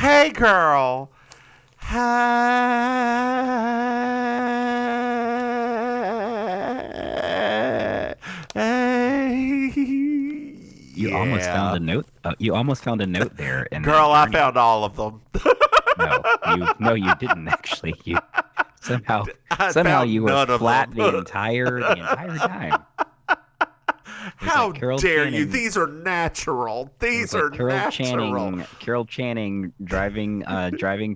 Hey, girl. Hey. Hey. You almost found Yeah. a note. You almost found a note there in that Girl, I journey. found all of them. No, you didn't actually. You somehow I somehow found you were none of flat them. the entire time. It was How like dare you? These are natural. It was These are like natural. Carol Channing driving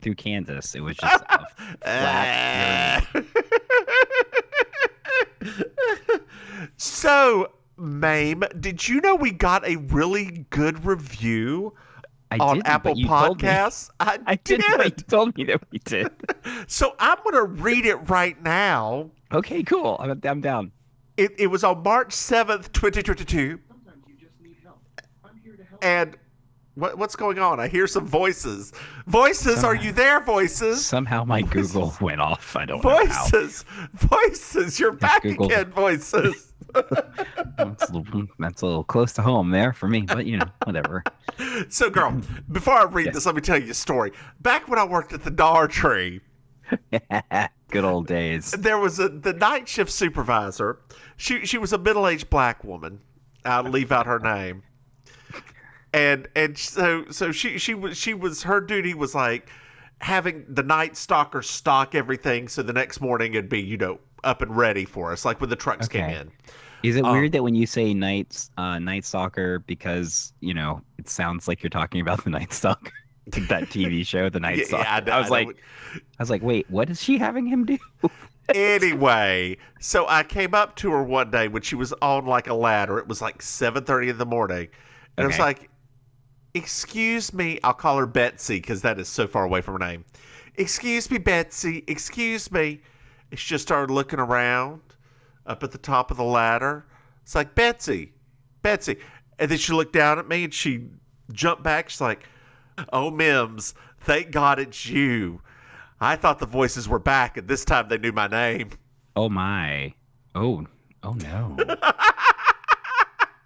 through Kansas. It was just a flat Uh, journey. so, Maim, did you know we got a really good review I on didn't, but Apple you told me. Podcasts? I I didn't, but did. you told me that we did. So I'm going to read it right now. Okay, cool. I'm down. It was on March 7th, 2022. And what's going on? I hear some voices. Voices, are Somehow you there, voices? somehow my Google Voices. went off. I don't know how. Voices, you're Yes, back Google. again, voices. That's a little close to home there for me, but whatever. So, girl, before I read Yes. this, let me tell you a story. Back when I worked at the Dollar Tree, Good old days. there was the night shift supervisor. She was a middle-aged black woman. I'll leave out her name. And so she was her duty was like having the night stalker stock everything so the next morning it'd be up and ready for us like when the trucks came Okay. in. Is it Um, weird that when you say Night Stalker, because it sounds like you're talking about the Night Stalker, that TV show, the Night yeah, Stalker? I was I know. like, wait, what is she having him do? Anyway, so I came up to her one day when she was on like a ladder. It was like 7:30 in the morning, and I was Okay. like, "Excuse me." I'll call her Betsy because that is so far away from her name. Excuse me, Betsy. Excuse me. And she just started looking around up at the top of the ladder. It's like Betsy, Betsy, and then she looked down at me and she jumped back. She's like, "Oh, Mims, thank God it's you. I thought the voices were back, and this time they knew my name." Oh my. Oh, oh no.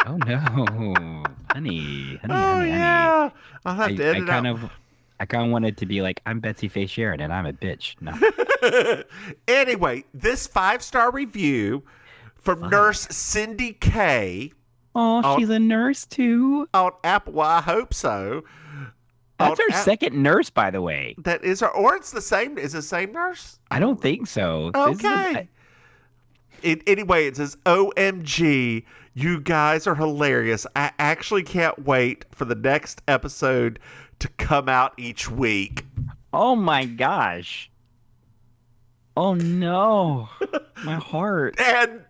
Oh no. Oh Honey. yeah, I'll have I, to I edit kind out. of I kind of wanted to be like, I'm Betsy Faye Sharon and I'm a bitch. No. Anyway, this 5-star review from Nurse Five. Cindy K Oh, on she's a nurse too. on Apple. Well, I hope so. On That's her app, second nurse, by the way. that is her, or it's the same. Is it the same nurse? I I don't don't know. think so. Okay. Anyway, it says, "OMG, you guys are hilarious. I actually can't wait for the next episode to come out each week." Oh my gosh. Oh no. My heart. And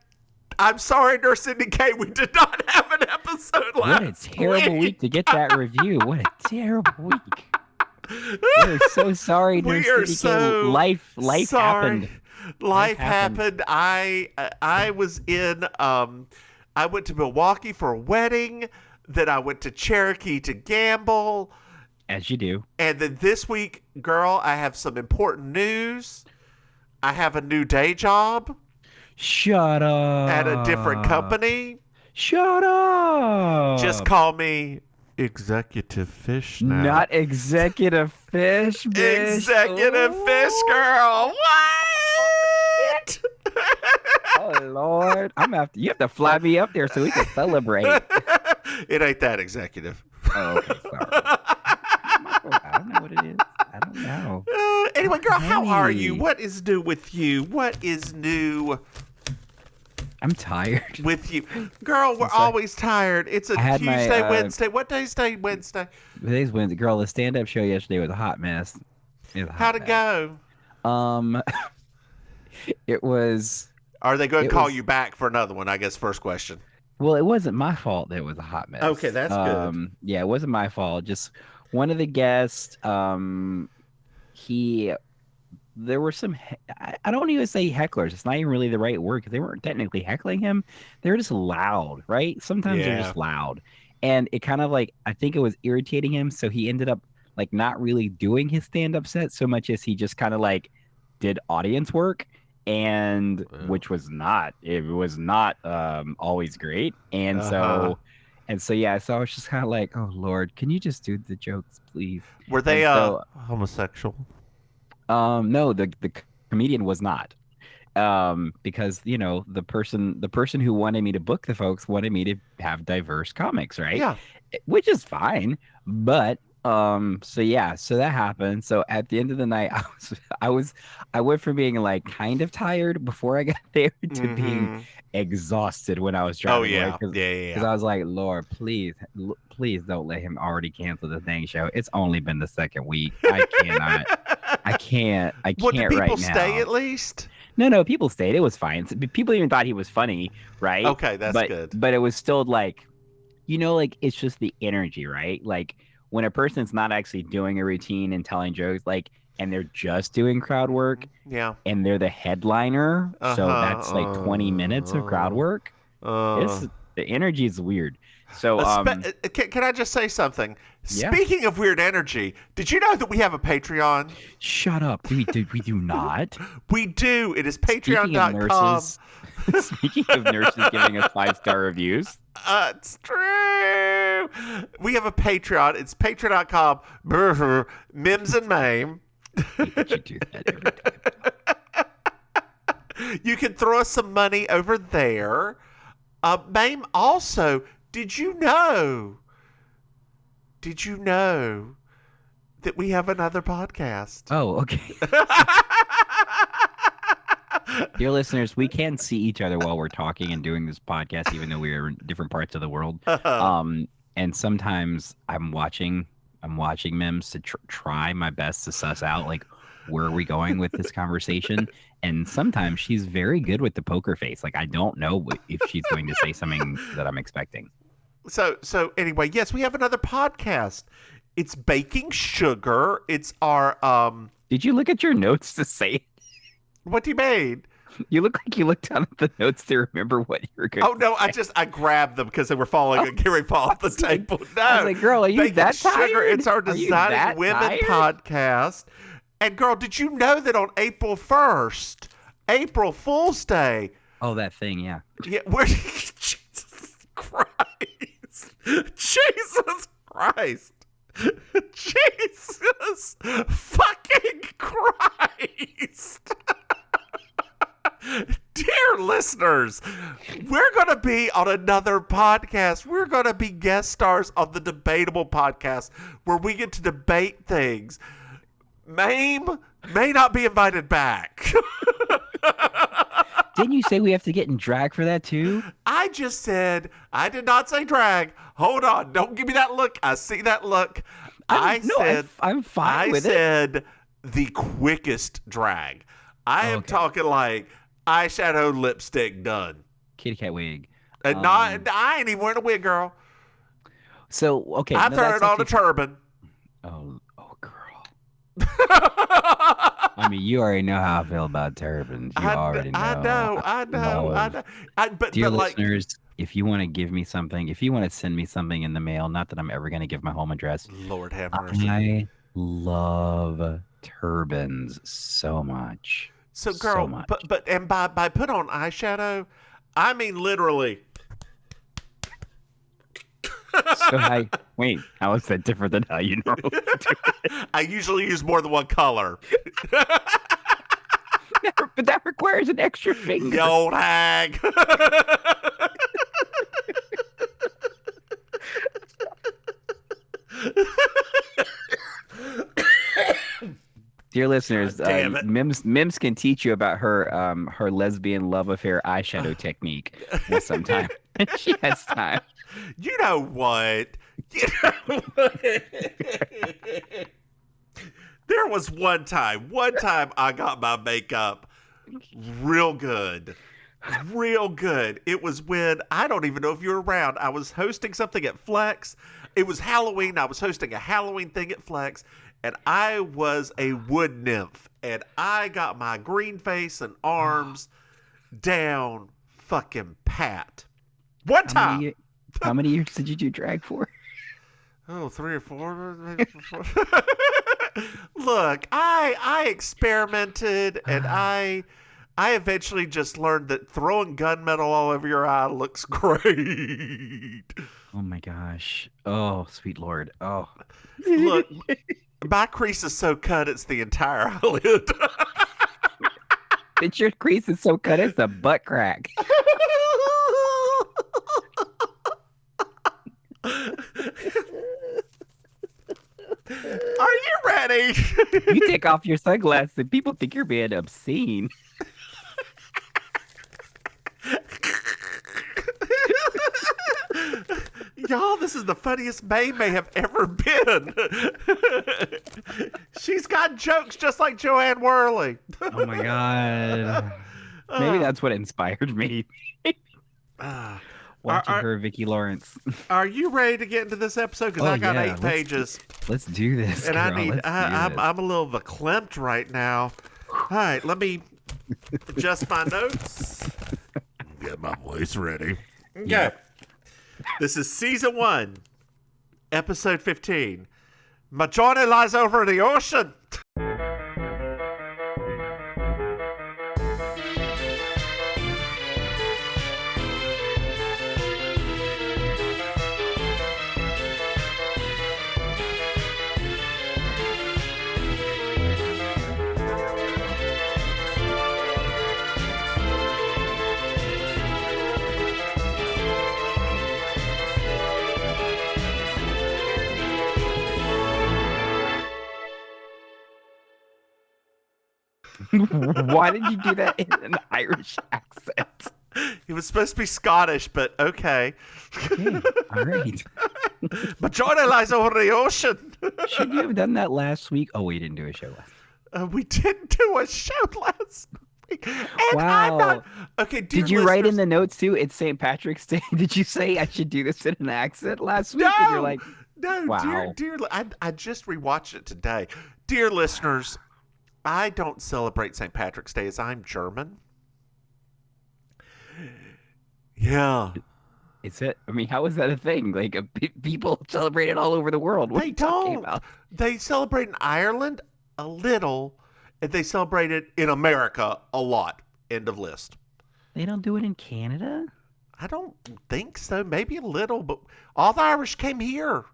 I'm sorry, Nurse Cindy K, we did not have an episode What a last terrible week week. to get that review. What a terrible week. We're so sorry, We Nurse are City K. so Life sorry. happened. Life Life happened. happened. I was in I went to Milwaukee for a wedding, then I went to Cherokee to gamble, As you do. and then this week, girl, I have some important news. I have a new day job Shut at a different up. company. Shut Just up. call me Executive Fish now. Not executive fish, bitch. Executive Fish Girl. Oh, What? shit. Oh Lord. You have to fly me up there so we can celebrate. It ain't that executive. Oh, okay, sorry. I don't know what it is. I don't know. Anyway, girl, how are you? Honey, What is new with you? What is new I'm tired. with you? Girl, we're Sorry. always tired. It's a I had my Tuesday, Wednesday. What day's day, Wednesday? today's Wednesday. Girl, the stand-up show yesterday was a hot mess. It was a How'd hot it mess. go? Um, it was Are they going to it call was you back for another one? I guess first question. well, it wasn't my fault that it was a hot Okay, mess. that's good. Yeah, it wasn't my fault. Just one of the guests, he there were some I don't even say hecklers. It's not even really the right word because they weren't technically heckling him. They were just loud, right? Sometimes they're Yeah. just loud. And it kind of like I think it was irritating him, so he ended up like not really doing his stand-up set so much as he just kind of like did audience work and Well, which was not it was not always great. And uh-huh. so And so yeah, so I was just kind of like, oh Lord, can you just do the jokes, please? Were And they so homosexual? no, the comedian was not. Because the person who wanted me to book the folks wanted me to have diverse comics, right? Yeah. Which is fine. But so yeah, so that happened. So at the end of the night, I went from being like kind of tired before I got there to being Mm-hmm. exhausted when I was Oh driving away yeah. because Yeah, yeah, because yeah. I was like, Lord, please don't let him already cancel the thing show. It's only been the second week. I cannot. I Well, did can't people right stay now. at least? No, people stayed. It was fine. People even thought he was funny, right? Okay, that's But good. but it was still like, like it's just the energy, right? Like when a person's not actually doing a routine and telling jokes, like, and they're just doing crowd work Yeah. and they're the headliner, so that's like 20 minutes of crowd Uh-huh. work. Uh, It's the energy is weird. So can I just say something? yeah. Speaking of weird energy, did you know that we have a Patreon? Shut up. We do not. We do. It is Speaking of patreon.com. nurses, speaking of nurses giving us 5-star reviews. It's true. We have a Patreon. It's patreon.com. Mims and Maim. Hate that you do that every time. You can throw us some money over there. Maim, also, did you know? Did you know that we have another podcast? Oh, okay. Dear listeners, we can see each other while we're talking and doing this podcast, even though we are in different parts of the world. And sometimes I'm watching Mims to try my best to suss out like where are we going with this conversation. And sometimes she's very good with the poker face. Like I don't know if she's going to say something that I'm expecting. So anyway, yes, we have another podcast. It's Baking Sugar. It's our Did you look at your notes to say it? what do you mean? You look like you looked down at the notes to remember what you were going Oh to no, say. I grabbed them because they were falling and Gary fall off the table. No, I was like, girl, are you Baking that Sugar. tired? It's our Are you Designing that Women tired? podcast. And girl, did you know that on April 1st, April Fool's Day? Oh, that thing, yeah. Yeah, we're Jesus Christ. Jesus Christ. Jesus fucking Christ. Dear listeners, we're going to be on another podcast. We're going to be guest stars on the Debatable podcast where we get to debate things. Maim may not be invited back. Didn't you say we have to get in drag for that too? I just said, I did not say drag. Hold on. Don't give me that look. I see that look. I'm fine with it. I said the quickest drag. I am talking like eyeshadow, lipstick done. Kitty cat wig. And I ain't even wearing a wig, girl. So, okay. I throw it on a turban. Oh, girl. I mean, you already know how I feel about turbans. You already know. I know. Dear listeners, if you want to give me something, if you want to send me something in the mail, not that I'm ever going to give my home address. Lord have mercy. I love turbans so much. So, girl, but by put on eyeshadow, I mean literally. So how is that different than how you normally do it? I usually use more than one color. But that requires an extra finger. The old hag. Dear listeners, Mims can teach you about her lesbian love affair eyeshadow technique sometime. She has time. You know what? There was one time I got my makeup real good. Real good. It was when, I don't even know if you were around. I was hosting something at Flex. It was Halloween. I was hosting a Halloween thing at Flex. And I was a wood nymph. And I got my green face and arms down fucking pat. One time. How many years did you do drag for? Oh, 3 or 4. Maybe 4. Look, I experimented, and I eventually just learned that throwing gunmetal all over your eye looks great. Oh my gosh. Oh, sweet Lord. Oh. Look, my crease is so cut, it's the entire eyelid. It's your crease is so cut it's a butt crack. Are you ready? You take off your sunglasses and people think you're being obscene. Y'all, this is the funniest May have ever been. She's got jokes just like Joanne Worley. Oh my God. Maybe that's what inspired me. Watching her, Vicki Lawrence. Are you ready to get into this episode? Because I got 8 pages. Let's do this. And girl. I'm a little verklempt right now. All right, let me adjust my notes. Get my voice ready. Okay. Yeah. This is season 1, episode 15. My journey lies over the ocean. Why did you do that in an Irish accent? It was supposed to be Scottish, but okay. Okay, all right. My journey lies over the ocean. Should you have done that last week? Oh, we didn't do a show last. We didn't do a show last week. And wow. Okay, did you write in the notes too? It's St. Patrick's Day. Did you say I should do this in an accent last week? No, and you're like, no, wow. dear. I just rewatched it today. Dear listeners, I don't celebrate St. Patrick's Day as I'm German. Yeah. Is it? I mean, how is that a thing? Like, people celebrate it all over the world. What are you talking about? They celebrate in Ireland a little, and they celebrate it in America a lot. End of list. They don't do it in Canada? I don't think so. Maybe a little, but all the Irish came here.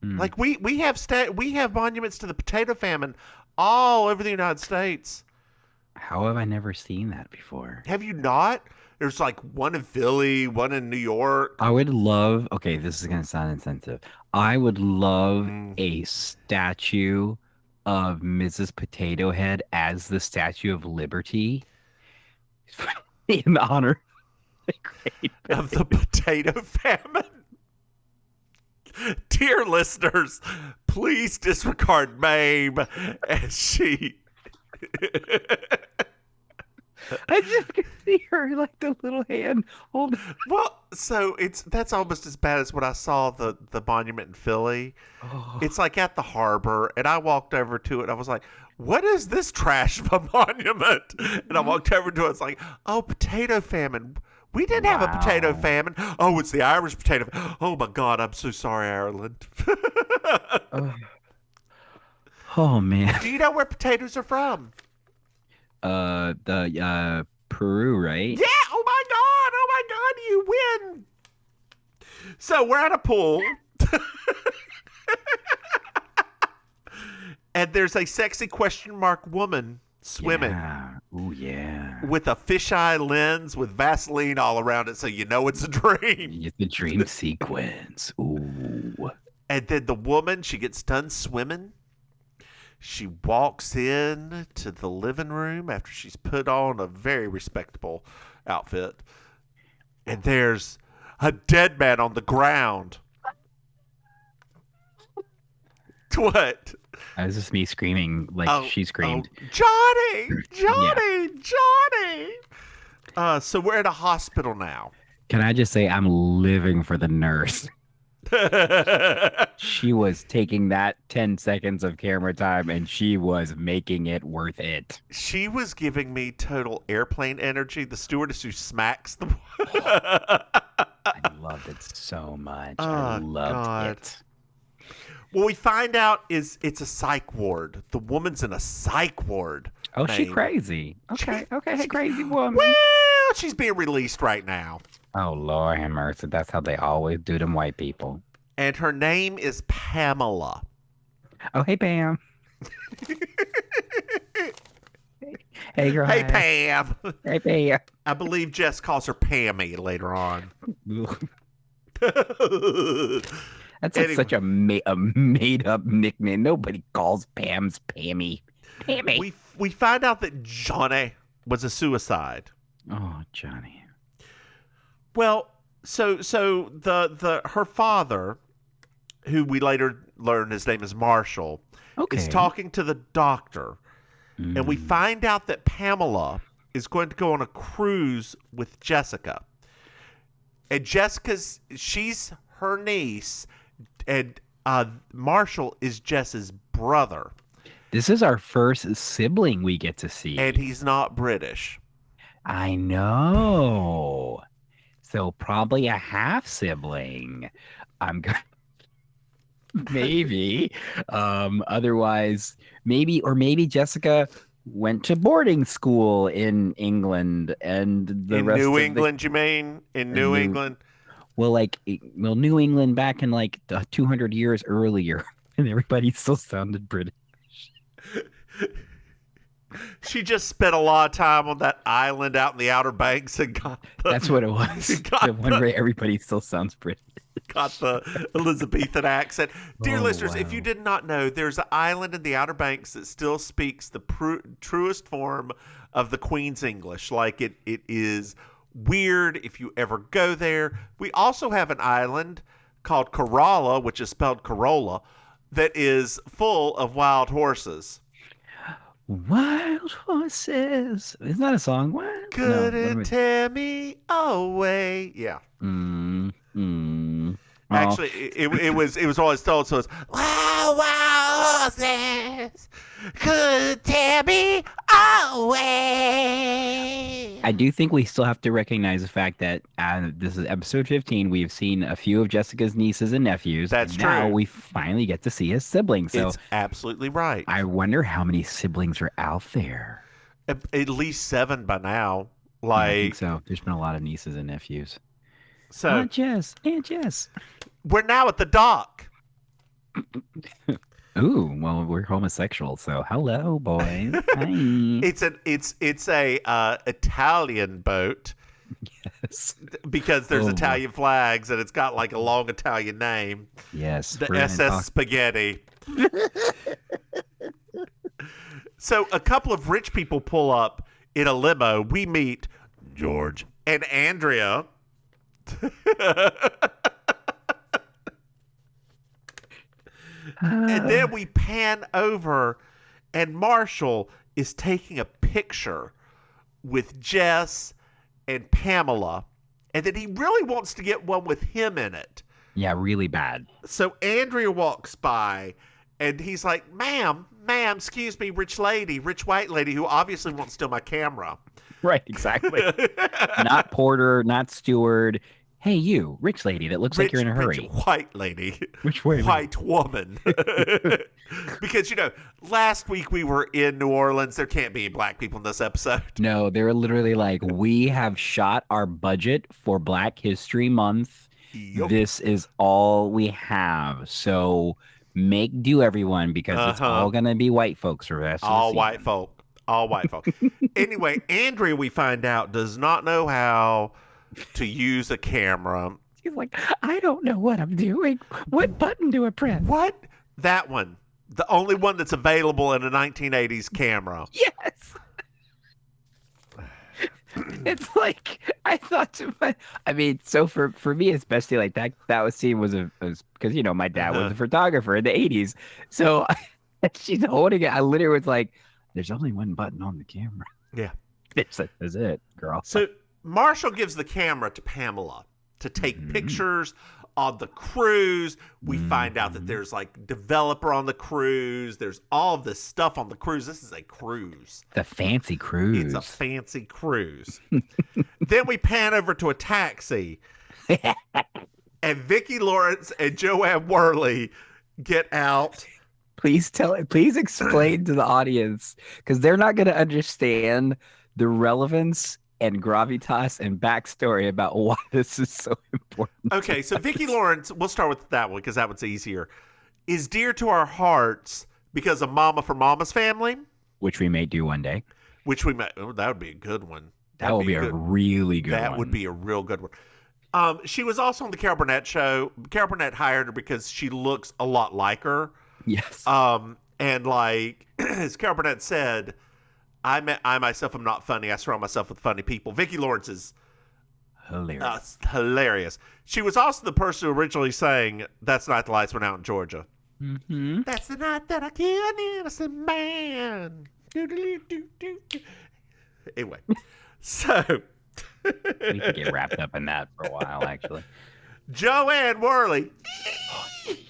Like we have monuments to the potato famine all over the United States. How have I never seen that before? Have you not? There's like one in Philly, one in New York. I would love, okay, this is going to sound insensitive. I would love a statue of Mrs. Potato Head as the Statue of Liberty in honor of the potato famine. Dear listeners, please disregard Maim as she... I just can see her like the little hand holding. Well, so that's almost as bad as when I saw the monument in Philly. Oh. It's like at the harbor, and I walked over to it. I was like, "What is this trash of a monument?" And I walked over to it. It's like, "Oh, potato famine. We didn't have a potato famine. Oh, it's the Irish potato. Oh my God, I'm so sorry, Ireland." Oh man. Do you know where potatoes are from? The Peru, right? Yeah. Oh my God, you win. So we're at a pool. And there's a sexy question mark woman swimming. Yeah. Oh yeah. With a fisheye lens with Vaseline all around it, so you know it's a dream. It's the dream sequence. Ooh. And then the woman, she gets done swimming. She walks in to the living room after she's put on a very respectable outfit. And there's a dead man on the ground. What? That was just me screaming like she screamed. Johnny! Johnny! Yeah. Johnny! So we're at a hospital now. Can I just say I'm living for the nurse? She was taking that 10 seconds of camera time and she was making it worth it. She was giving me total airplane energy. The stewardess who smacks the... I loved it so much. I loved it. What we find out is it's a psych ward. The woman's in a psych ward. Oh, she's crazy. Okay, hey, crazy woman. Well, she's being released right now. Oh, Lord have mercy. That's how they always do them white people. And her name is Pamela. Oh, hey, Pam. Hey, girl. Hey, Hi. Pam. Hey, Pam. I believe Jess calls her Pammy later on. That's like such a made-up nickname. Nobody calls Pam's Pammy. Pammy. We find out that Johnny was a suicide. Oh, Johnny. Well, so the her father, who we later learn his name is Marshall, is talking to the doctor, and we find out that Pamela is going to go on a cruise with Jessica. And she's her niece, and Marshall is Jess's brother. This is our first sibling we get to see. And he's not British. I know. So probably a half sibling. I'm going maybe. Otherwise, maybe Jessica went to boarding school in England and the rest New of England, you mean? In New England? Well, New England back in 200 years earlier, and everybody still sounded British. She just spent a lot of time on that island out in the Outer Banks and got That's what it was. The one where everybody still sounds British. Got the Elizabethan accent. Dear listeners, if you did not know, there's an island in the Outer Banks that still speaks the truest form of the Queen's English. Like it is weird if you ever go there. We also have an island called Corolla, which is spelled Corolla, that is full of wild horses. Wild horses. Isn't that a song? What? Couldn't tear me away. Yeah. Actually, it was always told, so it's wild horses could tear me away. I do think we still have to recognize the fact that this is episode 15. We've seen a few of Jessica's nieces and nephews. That's true. Now we finally get to see his siblings. So it's absolutely right. I wonder how many siblings are out there. At least 7 by now. I think so. There's been a lot of nieces and nephews. So Aunt Jess. We're now at the dock. Ooh, well, we're homosexual, so hello, boys. Hi. It's a Italian boat. Yes. Because there's Italian flags and it's got like a long Italian name. Yes. The SS Spaghetti. So a couple of rich people pull up in a limo. We meet George and Andrea. And then we pan over and Marshall is taking a picture with Jess and Pamela, and then he really wants to get one with him in it. Yeah, really bad. So Andrea walks by and he's like, ma'am, excuse me, rich white lady who obviously won't steal my camera. Right, exactly. Not porter, not steward. Hey, you, rich lady that looks like you're in a hurry. Rich white lady. Which way? White woman. Because, last week we were in New Orleans. There can't be black people in this episode. No, they're literally like, we have shot our budget for Black History Month. Yep. This is all we have. So make do, everyone, because it's all going to be white folks for the rest of the season. All white folk. Anyway, Andrea, we find out, does not know how to use a camera. She's like, I don't know what I'm doing. What button do I press? What? That one. The only one that's available in a 1980s camera. Yes. It's like, I thought to so for me, especially like that was seen was because, my dad was a photographer in the 80s. So she's holding it. I literally was like, there's only one button on the camera. Yeah. That's it, girl. So Marshall gives the camera to Pamela to take pictures on the cruise. We find out that there's like developer on the cruise. There's all of this stuff on the cruise. This is a cruise. The fancy cruise. It's a fancy cruise. Then we pan over to a taxi. And Vicki Lawrence and Joanne Worley get out. Please explain to the audience, because they're not going to understand the relevance and gravitas and backstory about why this is so important. Okay, so Vicki Lawrence, we'll start with that one because that one's easier, is dear to our hearts because of Mama from Mama's Family, Which we may do one day. which we met. Oh, that would be a good one. That would be a really good one. That would be a real good one. She was also on the Carol Burnett show. Carol Burnett hired her because she looks a lot like her. Yes. And like as Carol Burnett said, I myself am not funny. I surround myself with funny people. Vicki Lawrence is hilarious. She was also the person who originally sang "That's the Night the Lights Went Out in Georgia." Mm-hmm. That's the night that I killed an innocent man. Anyway, so We could get wrapped up in that for a while, actually. Joanne Worley.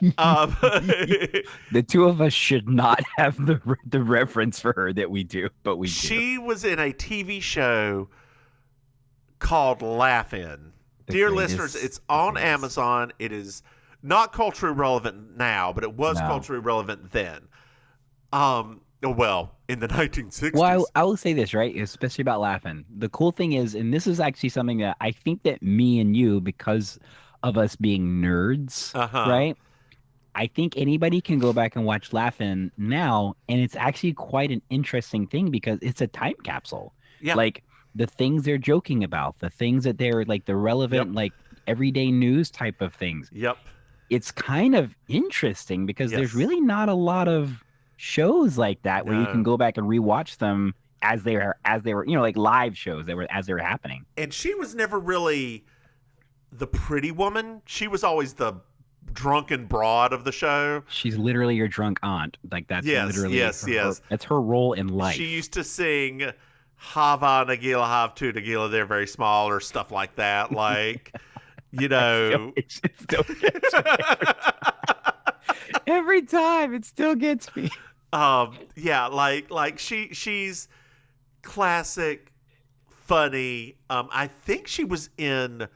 The two of us should not have the reference for her that we do, but we do. She was in a TV show called Laugh-In. Dear listeners, it's on Amazon. It is not culturally relevant now, but it was culturally relevant then. Well, in the 1960s. Well, I will say this, right? Especially about Laugh-In. The cool thing is, and this is actually something that I think that me and you, because of us being nerds, right? I think anybody can go back and watch Laugh-In now, and it's actually quite an interesting thing because it's a time capsule. Yeah. Like the things they're joking about, the things that they're like the relevant, like everyday news type of things. Yep. It's kind of interesting because there's really not a lot of shows like that where you can go back and rewatch them as they were, like live shows that were as they were happening. And she was never really the pretty woman. She was always the drunken broad of the show. She's literally your drunk aunt. Like that's literally that's her role in life. She used to sing Hava Nagila Hav Tu Nagila, they're very small, or stuff like that. Like, you know. It still gets me every time. It still gets me. Yeah, like she's classic, funny. I think she was in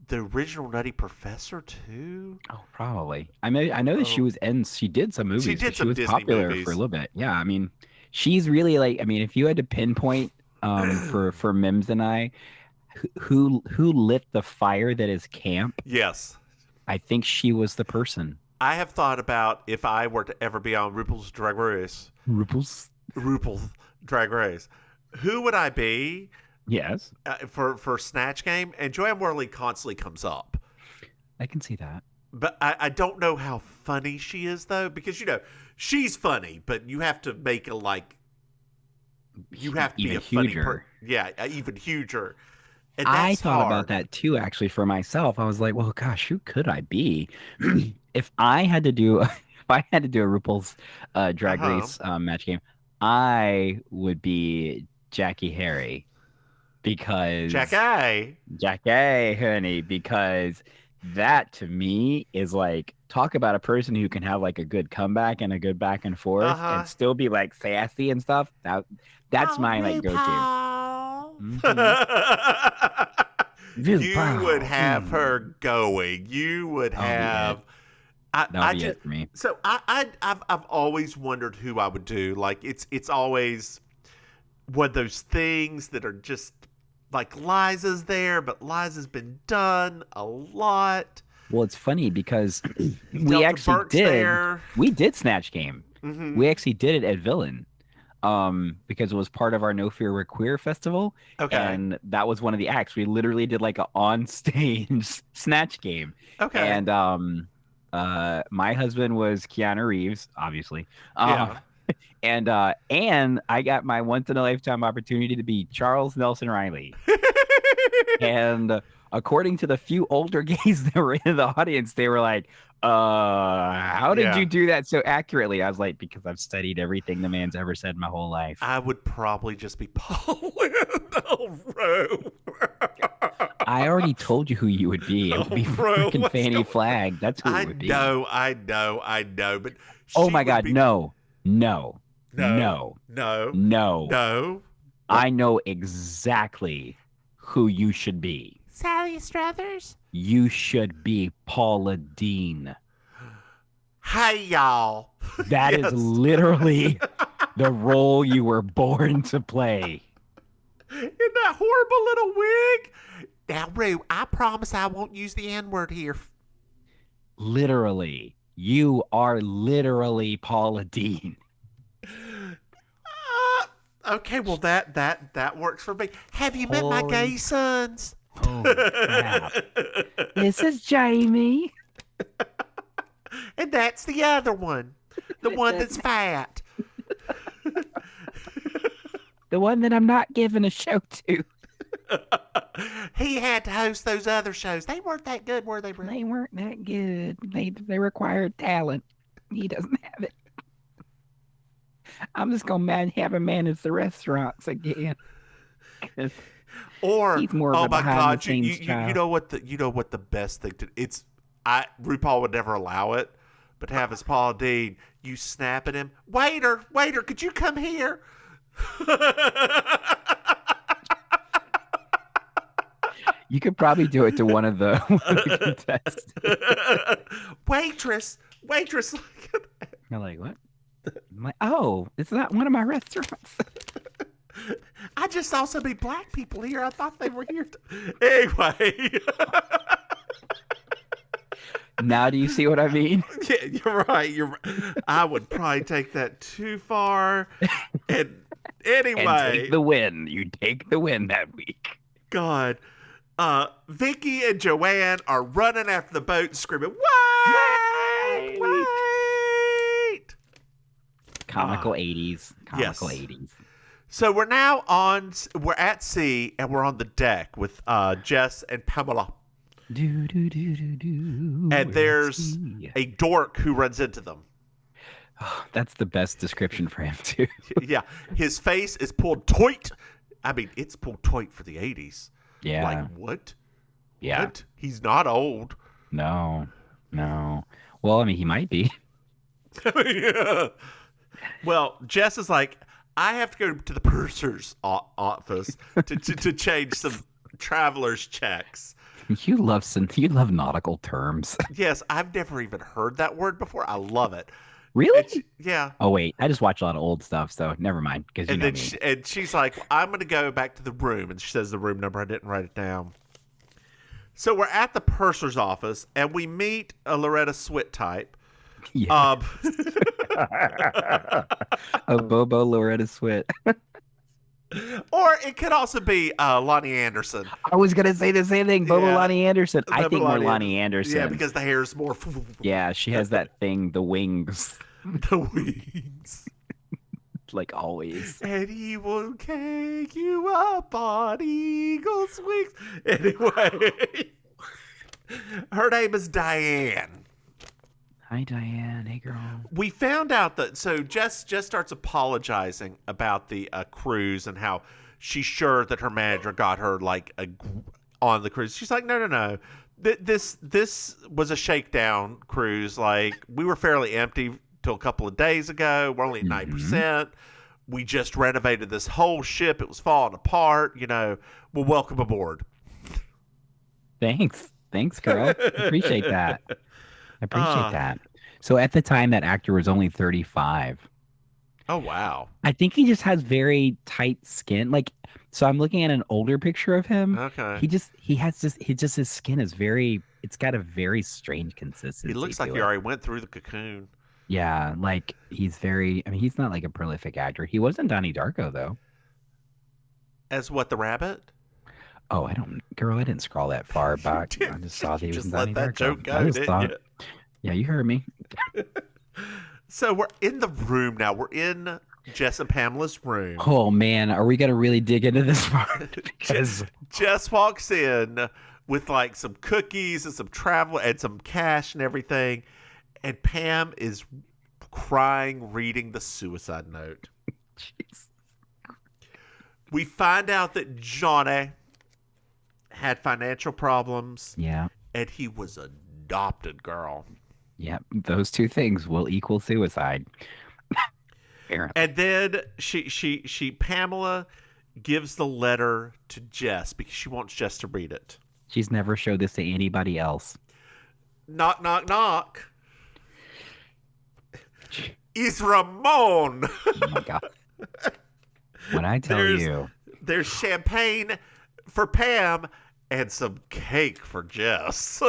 the original Nutty Professor too. Oh, probably. I know that she was in. She did some movies. She was Disney popular movies for a little bit. Yeah, I mean, she's really like. I mean, if you had to pinpoint, for Mims and I, who lit the fire that is camp? Yes, I think she was the person. I have thought about if I were to ever be on RuPaul's Drag Race. RuPaul's Drag Race. Who would I be? Yes. For Snatch Game, and Joanne Worley constantly comes up. I can see that. But I don't know how funny she is though, because she's funny, but you have to make a you have to be a huger. Even huger. And I thought about that too, actually, for myself. I was like, well, gosh, who could I be? If I had to do a RuPaul's Drag Race match game, I would be Jackie Harry. Because Jackie, honey, because that to me is like, talk about a person who can have like a good comeback and a good back and forth and still be like sassy and stuff. That's my like go-to. You would have her going. You would have. That'll be it for me. So I've always wondered who I would do. Like it's always one of those things that are just. Like Liza's there, but Liza's been done a lot. Well, it's funny because we actually did Snatch Game. Mm-hmm. We actually did it at Villain, because it was part of our No Fear We're Queer festival. Okay, and that was one of the acts. We literally did like an on-stage Snatch Game. Okay, and my husband was Keanu Reeves, obviously. Yeah. And I got my once in a lifetime opportunity to be Charles Nelson Riley. And according to the few older gays that were in the audience, they were like, how did you do that so accurately? I was like, because I've studied everything the man's ever said my whole life. I would probably just be Paul Rowe. I already told you who you would be. It would be freaking Fanny Flagg. That's who it would be. I know. But oh my God, No. I know exactly who you should be. Sally Struthers? You should be Paula Deen. Hi, y'all. That is literally the role you were born to play. Isn't that that horrible little wig. Now, Rue, I promise I won't use the N-word here. Literally. You are literally Paula Dean. Okay, well that works for me. Have you met my gay sons? Holy crap. This is Jamie. And that's the other one. The one that's fat. The one that I'm not giving a show to. He had to host those other shows. They weren't that good, were they, Brent? They weren't that good. They required talent. He doesn't have it. I'm just gonna have him manage the restaurants again. Or he's more of oh a my God, behind-the-scenes child. you know what the best thing to RuPaul would never allow it, but to have his Paula Dean, you snap at him, waiter, could you come here? You could probably do it to one of the contestants. Waitress. You're like, what? I'm like, oh, it's not one of my restaurants. I just saw so many black people here. I thought they were here. Anyway. Now do you see what I mean? Yeah, you're right. I would probably take that too far. And anyway. And take the win. You take the win that week. God. Vicky and Joanne are running after the boat screaming, wait! Wait! Comical 80s. Yes. 80s. So we're at sea and we're on the deck with Jess and Pamela. And there's a dork who runs into them. Oh, that's the best description for him, too. Yeah. His face is pulled tight. I mean, it's pulled tight for the 80s. Yeah. Like, what? Yeah. What? He's not old. No. Well, I mean, he might be. Yeah. Well, Jess is like, I have to go to the purser's office to change some traveler's checks. You love nautical terms. Yes, I've never even heard that word before. I love it. Really? Yeah. Oh wait, I just watch a lot of old stuff, so never mind. Because you know me. And she's like, I'm going to go back to the room, and she says the room number. I didn't write it down. So we're at the purser's office, and we meet a Loretta Swit type. Yeah. A Bobo Loretta Swit. Or it could also be Lonnie Anderson. I was gonna say the same thing, Bobo Yeah. Lonnie Anderson. I think more Lonnie Lonnie Anderson. Yeah, because the hair's more. Yeah, she has that thing, the wings, The wings. like always. And he will take you up on eagle's wings. Anyway, her name is Diane. Hi, Diane. Hey, girl. We found out that Jess starts apologizing about the cruise and how she's sure that her manager got her on the cruise. She's like, no. This was a shakedown cruise. Like, we were fairly empty till a couple of days ago. We're only at 9%. We just renovated this whole ship. It was falling apart. Well, welcome aboard. Thanks, girl. Appreciate that. That. So at the time, that actor was only 35. Oh, wow. I think he just has very tight skin. So I'm looking at an older picture of him. Okay. His skin is it's got a very strange consistency. He looks like he already went through the cocoon. Yeah. He's he's not like a prolific actor. He wasn't Donnie Darko though. As what, the rabbit? Oh, I didn't scroll that far back. I just saw that he was in Donnie let that Darko. joke go, didn't you? Yeah, you heard me. So we're in the room now. We're in Jess and Pamela's room. Oh man, are we gonna really dig into this part? Because Jess walks in with some cookies and some travel and some cash and everything, and Pam is crying reading the suicide note. Jeez. We find out that Johnny had financial problems. Yeah. And he was adopted, girl. Yeah, those two things will equal suicide. And then Pamela gives the letter to Jess because she wants Jess to read it. She's never showed this to anybody else. Knock, knock, knock. It's Ramon. Oh my God. When I tell you There's champagne for Pam and some cake for Jess.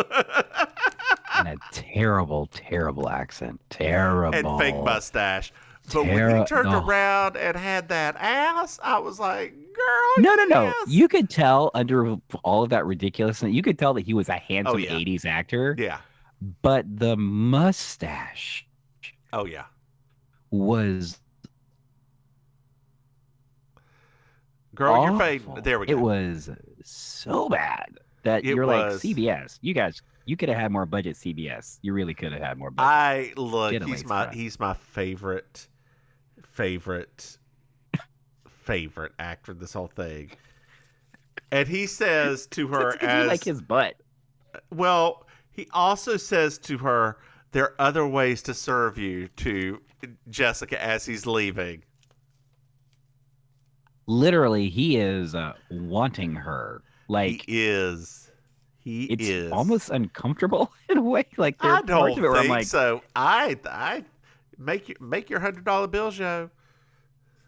And a terrible, terrible accent. Terrible. And fake mustache. But when he turned around and had that ass, I was like, girl, no. yes. You could tell under all of that ridiculousness, you could tell that he was a handsome 80s actor. Yeah. But the mustache was girl, awful. you're fading. There we go. It was so bad that you're like, CBS, you guys, you could have had more budget, CBS. You really could have had more budget. He's my favorite actor in this whole thing. And he says to her you like his butt. Well, he also says to her, there are other ways to serve you, to Jessica as he's leaving. Literally, he is wanting her. Like he is. It's almost uncomfortable in a way. Like I don't think I'm like, so. I make your $100 bills, Joe.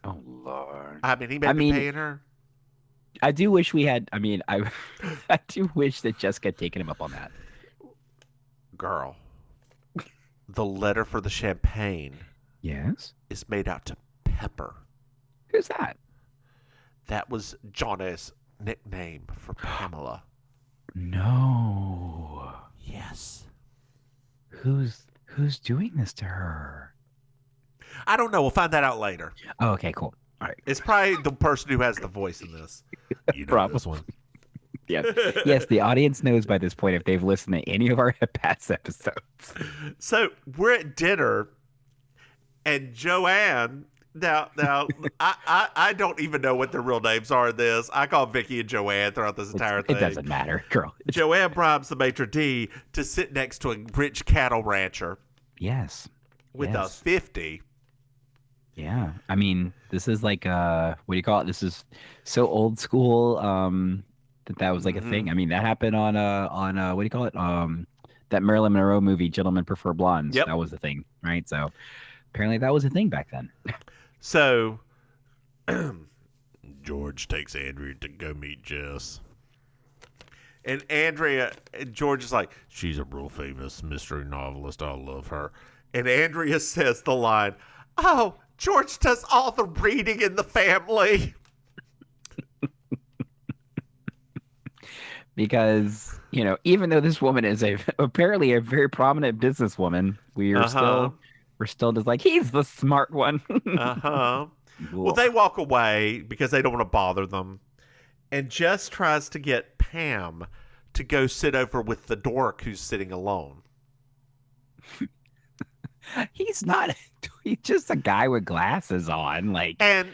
Oh Lord! I mean, he may be paying her. I do wish we had. I mean, I do wish that Jessica had taken him up on that. Girl, the letter for the champagne. Yes. Is made out to Pepper. Who's that? That was Johnny's nickname for Pamela. No. Yes. Who's doing this to her? I don't know. We'll find that out later. Oh, okay, cool. All right. It's probably the person who has the voice in this. You know this one. Yeah. Yes, the audience knows by this point if they've listened to any of our past episodes. So we're at dinner, and Joanne. Now, I don't even know what their real names are in this. I call Vicky and Joanne throughout this entire thing. It doesn't matter, girl. Joanne bribes the maitre d' to sit next to a rich cattle rancher. Yes. With a 50. Yeah. I mean, this is like what do you call it? This is so old school that was like a thing. I mean, that happened on what do you call it? That Marilyn Monroe movie, Gentlemen Prefer Blondes. Yep. That was the thing, right? So apparently that was a thing back then. So George takes Andrea to go meet Jess. And George is like, she's a real famous mystery novelist. I love her. And Andrea says the line, oh, George does all the reading in the family. Because, even though this woman is apparently a very prominent businesswoman, we're still just like, he's the smart one. Well, they walk away because they don't want to bother them. And Jess tries to get Pam to go sit over with the dork who's sitting alone. He's just a guy with glasses on. And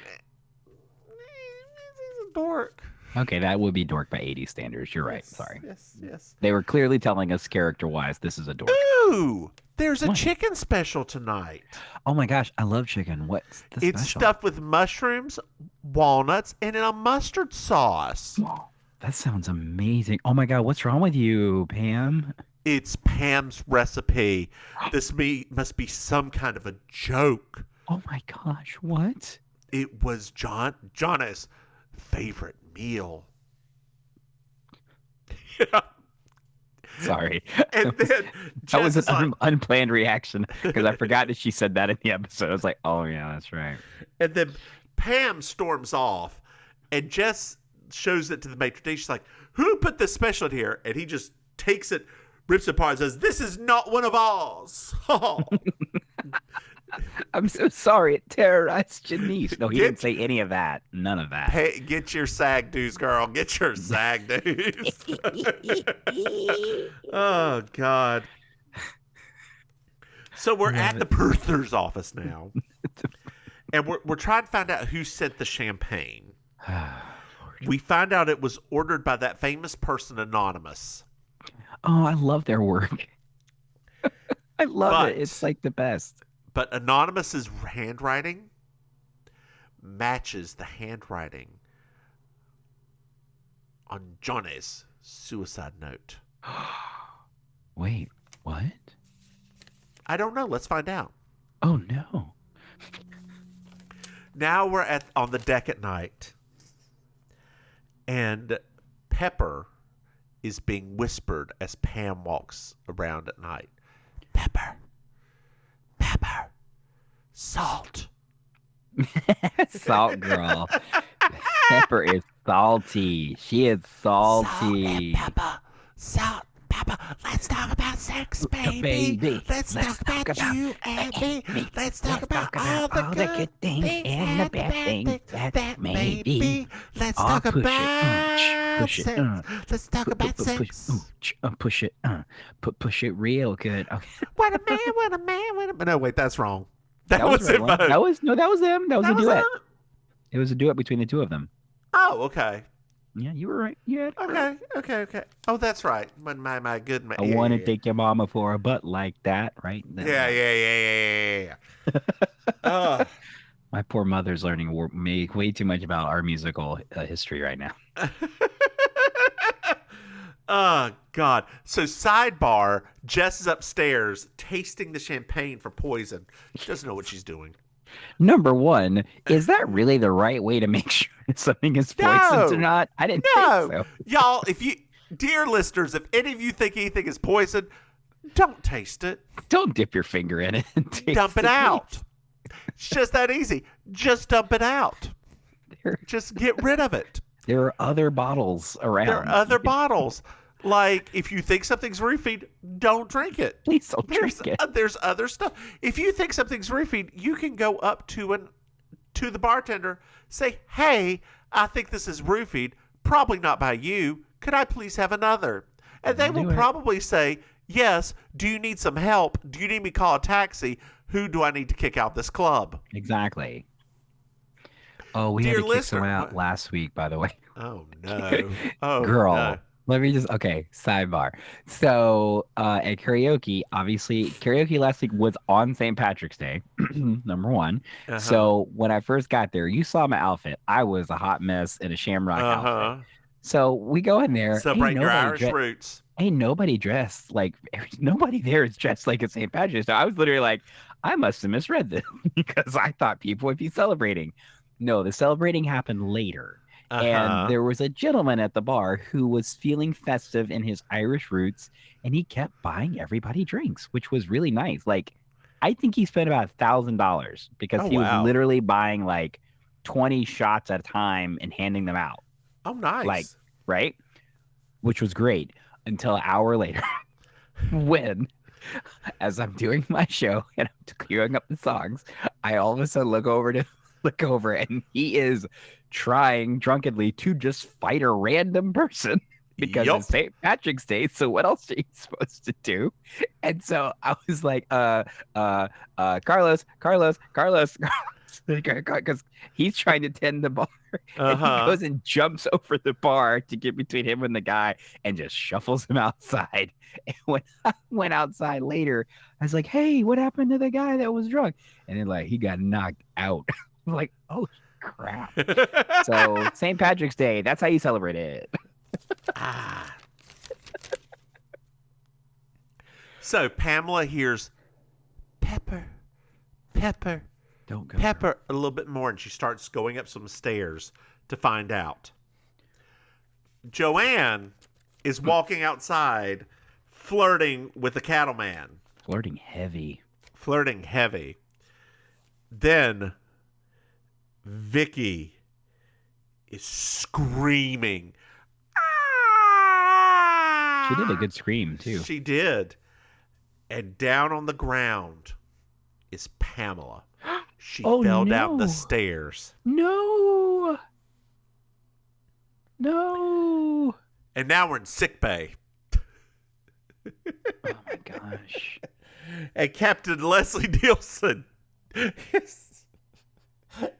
he's a dork. Okay, that would be dork by 80 standards. You're right. Sorry. Yes. They were clearly telling us character-wise, this is a dork. Ooh, there's a chicken special tonight. Oh my gosh, I love chicken. What's the special? It's stuffed with mushrooms, walnuts, and in a mustard sauce. Oh, that sounds amazing. Oh my God, what's wrong with you, Pam? It's Pam's recipe. This must be some kind of a joke. Oh my gosh, what? It was John's favorite meal. Sorry. And then that was an unplanned reaction because I forgot that she said that in the episode. I was like, oh yeah, that's right. And then Pam storms off and Jess shows it to the maitre d'. She's like, who put this special in here? And he just takes it, rips it apart, and says, this is not one of ours. I'm so sorry. It terrorized Janice. No, he didn't say any of that. None of that. Hey, get your SAG dues, girl. Get your SAG dues. Oh, God. So we're at the purser's office now. And we're trying to find out who sent the champagne. We find out it was ordered by that famous person, Anonymous. Oh, I love their work. I love it. It's like the best. But Anonymous's handwriting matches the handwriting on Johnny's suicide note. Wait, what? I don't know. Let's find out. Oh, no. Now we're on the deck at night. And Pepper is being whispered as Pam walks around at night. Pepper, Pepper, salt. Salt girl. Pepper is salty. She is salty. Salt and pepper. Salt, pepper. Let's talk about sex, baby. Let's talk about you and me. Let's talk about all the good things and the bad things that may be. Let's talk about sex. Let's talk about sex. Push it. Push it real good. Okay. What a man, what a man, what a man. No, wait, that's wrong. That was right it. That was them. That was a duet. Her? It was a duet between the two of them. Oh, okay. Yeah, you were right. Yeah. Okay. Oh, that's right. My good man. I want to take your mama for a butt like that, right? Yeah. My poor mother's learning way too much about our musical history right now. Oh, God. So, sidebar, Jess is upstairs tasting the champagne for poison. She doesn't know what she's doing. Number one, is that really the right way to make sure something is poisoned or not? I didn't think so. Y'all, dear listeners, if any of you think anything is poison, don't taste it. Don't dip your finger in it and taste dump it out. It's just that easy. Just dump it out. Just get rid of it. There are other bottles around. There are other bottles. Like, if you think something's roofied, don't drink it. Please don't drink it. There's other stuff. If you think something's roofied, you can go up to the bartender, say, "Hey, I think this is roofied. Probably not by you. Could I please have another?" And they will probably say, "Yes. Do you need some help? Do you need me to call a taxi? Who do I need to kick out this club?" Exactly. Oh, we had to kick someone out last week, by the way. Oh, no. Oh, girl. No. Let me sidebar. So at karaoke, obviously, karaoke last week was on St. Patrick's Day, number one. Uh-huh. So when I first got there, you saw my outfit. I was a hot mess in a shamrock outfit. So we go in there. Celebrate your Irish roots. Ain't nobody dressed like, nobody there is dressed like a St. Patrick's. So I was literally like, I must have misread this because I thought people would be celebrating. No, the celebrating happened later. And there was a gentleman at the bar who was feeling festive in his Irish roots, and he kept buying everybody drinks, which was really nice. Like, I think he spent about $1,000 because he was literally buying like 20 shots at a time and handing them out. Oh, nice. Like, right? Which was great until an hour later when, as I'm doing my show and I'm clearing up the songs, I all of a sudden look over and he is trying drunkenly to just fight a random person because it's St. Patrick's Day. So what else are you supposed to do? And so I was like, Carlos, because he's trying to tend the bar. And he goes and jumps over the bar to get between him and the guy and just shuffles him outside. And when I went outside later, I was like, hey, what happened to the guy that was drunk? And then like he got knocked out. I was like, oh crap. So St. Patrick's Day, that's how you celebrate it. So Pamela hears Pepper. Don't go. Pepper a little bit more, and she starts going up some stairs to find out. Joanne is walking outside, flirting with the cattleman. Flirting heavy. Then Vicky is screaming. Ah! She did a good scream, too. She did. And down on the ground is Pamela. She fell down the stairs. No. And now we're in sick bay. Oh, my gosh. And Captain Leslie Nielsen is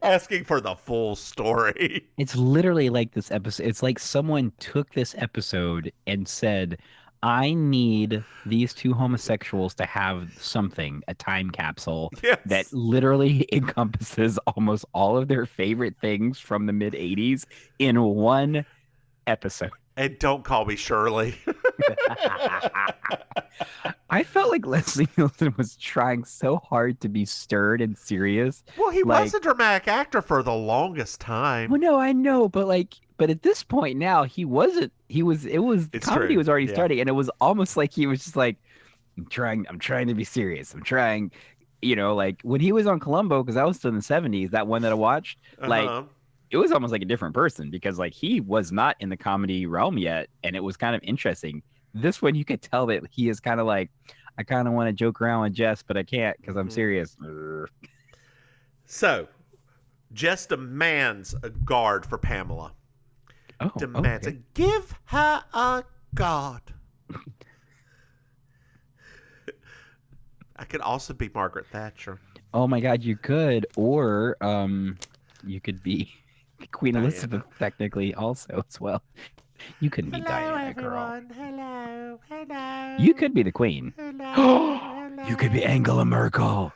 asking for the full story. It's literally like this episode. It's like someone took this episode and said, I need these two homosexuals to have something, a time capsule that literally encompasses almost all of their favorite things from the mid 80s in one episode. And don't call me Shirley. I felt like Leslie Nielsen was trying so hard to be stern and serious. Well, he was a dramatic actor for the longest time. Well, no, I know, but But at this point now, he wasn't. He was. It was It's comedy true. was already Yeah. starting, and it was almost like he was just like, I'm trying to be serious. I'm trying, like when he was on Columbo, because I was still in the '70s. That one that I watched, like Uh-huh. it was almost like a different person because like he was not in the comedy realm yet, and it was kind of interesting. This one, you could tell that he is kind of like, I kind of want to joke around with Jess, but I can't because I'm Mhm. serious. So, Jess demands a guard for Pamela. Oh, Demands okay. a give her a guard. I could also be Margaret Thatcher. Oh my God, you could, or you could be Queen Elizabeth Diana. technically also as well. You couldn't be Hello, Diana, girl. everyone. Hello. You Hello. could be the Queen. Hello. You could be Hello. Angela Merkel.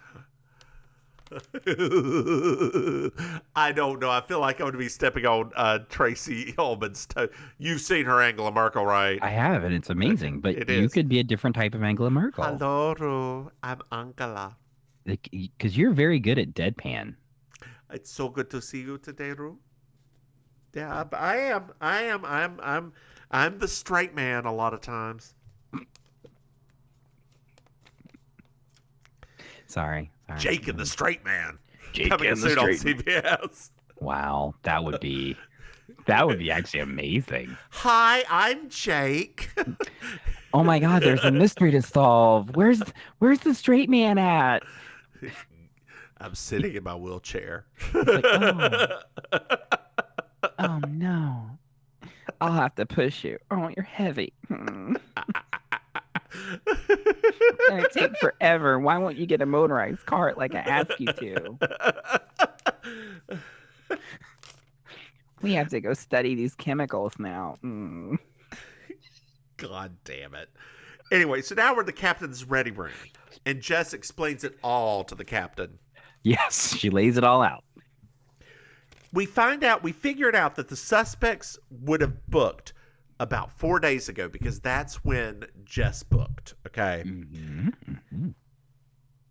I don't know. I feel like I'm going to be stepping on Tracy Ullman's toe. You've seen her Angela Merkel, right? I have, and it's amazing. But It you is. could be a different type of Angela Merkel. Hello, Ru. I'm Angela. Because you're very good at deadpan. It's so good to see you today, Ru. Yeah, I am. I'm the straight man a lot of times. Sorry. Jake and the straight man. Jake Coming and the soon on straight man. CBS. Wow, that would be actually amazing. Hi, I'm Jake. Oh my God, there's a mystery to solve. Where's the straight man at? I'm sitting in my wheelchair. It's like, oh no. I'll have to push you. Oh, you're heavy. It's gonna take forever. Why won't you get a motorized cart like I asked you to? We have to go study these chemicals now. God damn it. Anyway, so now we're in the captain's ready room, and Jess explains it all to the captain. Yes, she lays it all out. We figured out that the suspects would have booked about 4 days ago because that's when Jess booked. Okay. Mm-hmm, mm-hmm.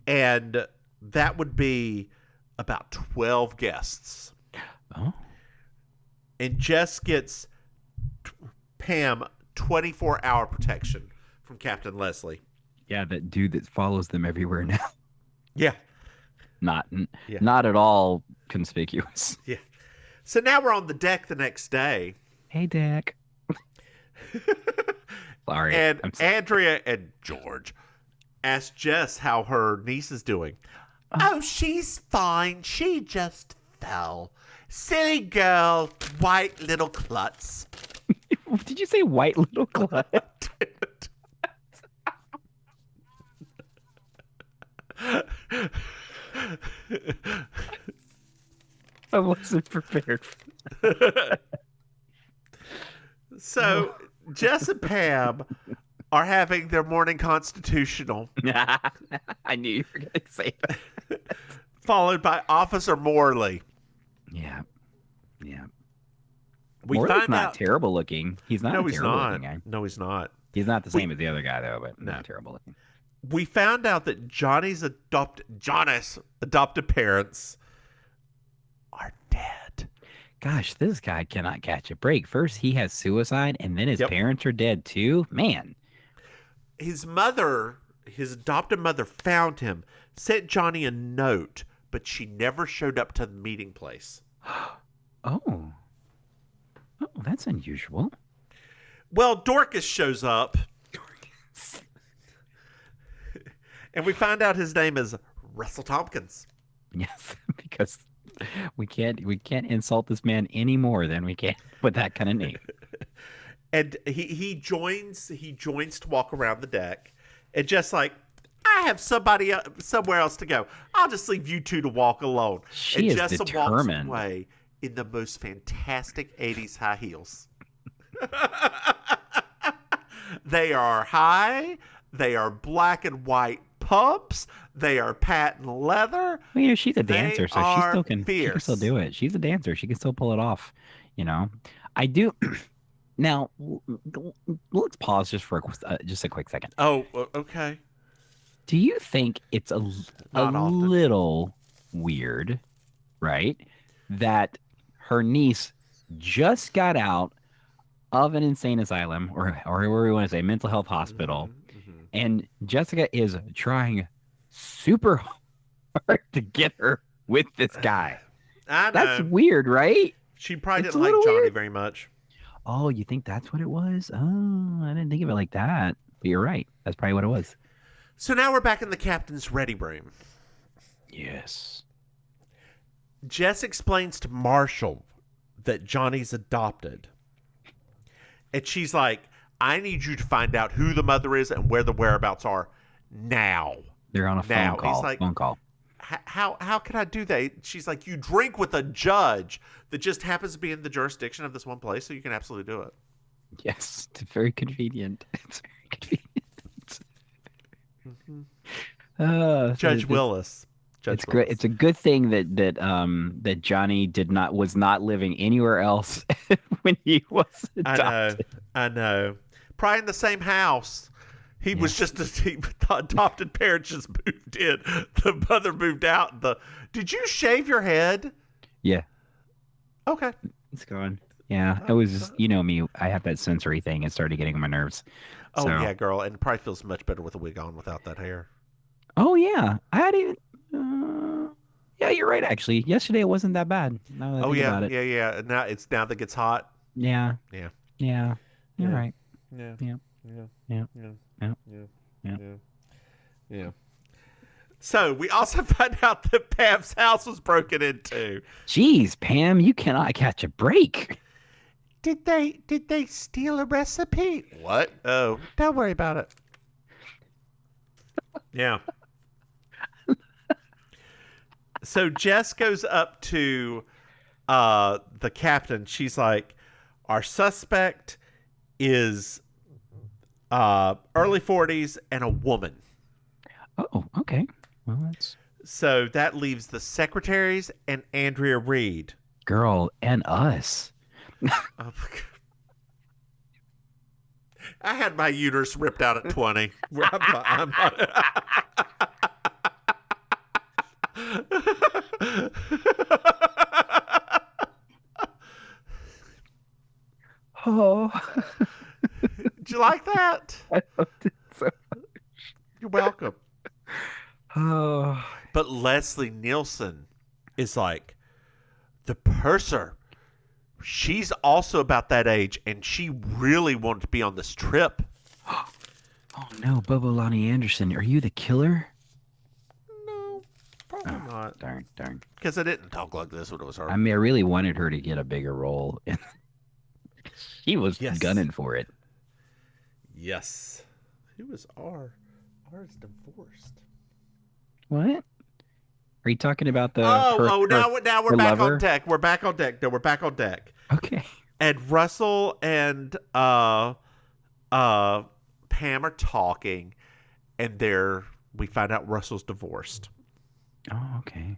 And that would be about 12 guests. Oh. And Jess gets Pam 24-hour protection from Captain Leslie. Yeah, that dude that follows them everywhere now. Yeah. Not Yeah. not at all conspicuous. Yeah. So now we're on the deck the next day. Hey, Dak. Sorry. And Andrea and George asked Jess how her niece is doing. Oh, she's fine. She just fell. Silly girl, white little klutz. Did you say white little clut? I wasn't prepared for that. So Jess and Pam are having their morning constitutional, I knew you were going to say that. followed by Officer Morley. Yeah. Yeah. We Morley's find not out. terrible looking. He's not No, a he's terrible not. looking guy. No, he's not. He's not the same as the other guy though, but No. not terrible looking. We found out that Johnny's adopted parents are dead. Gosh, this guy cannot catch a break. First, he has suicide, and then his Yep. parents are dead too. Man. His adopted mother, found him, sent Johnny a note, but she never showed up to the meeting place. Oh, that's unusual. Well, Dorcas shows up, and we find out his name is Russell Tompkins. Yes, because we can't insult this man any more than we can with that kind of name. And he joins to walk around the deck, and just like, I have somebody somewhere else to go. I'll just leave you two to walk alone. She and is Jessa walks determined. away in the most fantastic 80s high heels. They are high. They are black and white pumps. They are patent leather. Well, she's a They dancer, so she are still can fierce. do it. She's a dancer. She can still pull it off. I do. Now, let's pause just for a quick second. Oh, okay. Do you think it's a Not often. little weird, right, that her niece just got out of an insane asylum or where we want to say mental health hospital, and Jessica is trying super hard to get her with this guy. I That's know. weird, right? She probably It's didn't a like little Johnny weird. very much. Oh, you think that's what it was? Oh, I didn't think of it like that. But you're right. That's probably what it was. So now we're back in the captain's ready room. Yes. Jess explains to Marshall that Johnny's adopted. And she's like, I need you to find out who the mother is and where the whereabouts are now. They're on a phone call. He's like, phone call. how can I do that? She's like, you drink with a judge that just happens to be in the jurisdiction of this one place, so you can absolutely do it. Yes, it's very convenient. It's very convenient. Judge Willis. It's great. It's a good thing that Johnny was not living anywhere else when he was adopted. I know. Probably in the same house. He was just the adopted parents just moved in. The mother moved out. Did you shave your head? Yeah. Okay. It's gone. Yeah. It was just, you know me, I have that sensory thing. It started getting on my nerves. Oh, yeah, girl. And it probably feels much better with a wig on without that hair. Oh, yeah. I had even. Yeah, you're right, actually. Yesterday it wasn't that bad. Now that I think about it. Yeah. Now that gets hot. Yeah. Yeah. Yeah. You're right. Yeah. Yeah. Yeah. Yeah. Yeah. Yeah. Yeah. Yeah. Yeah. Yeah. So we also find out that Pam's house was broken into. Jeez, Pam, you cannot catch a break. Did they steal a recipe? What? Oh, don't worry about it. Yeah. So Jess goes up to the captain. She's like, our suspect is early 40s and a woman. Oh, okay. Well, that's So that leaves the secretaries and Andrea Reed. girl and us. Oh my God. I had my uterus ripped out at 20. I'm Oh, Did you like that? I loved it so. You're welcome. Oh, But Leslie Nielsen is like, the purser. She's also about that age, and she really wanted to be on this trip. oh no, Bobo Lonnie Anderson, are you the killer? No, probably not. Darn. Because I didn't talk like this when it was her. I mean, I really wanted her to get a bigger role. She was gunning for it. Yes. Who is R? R is divorced. What? Are you talking about the? Now we're back lover? on deck. We're back on deck. No, we're back on deck. Okay. And Russell and Pam are talking, and we find out Russell's divorced. Oh, okay.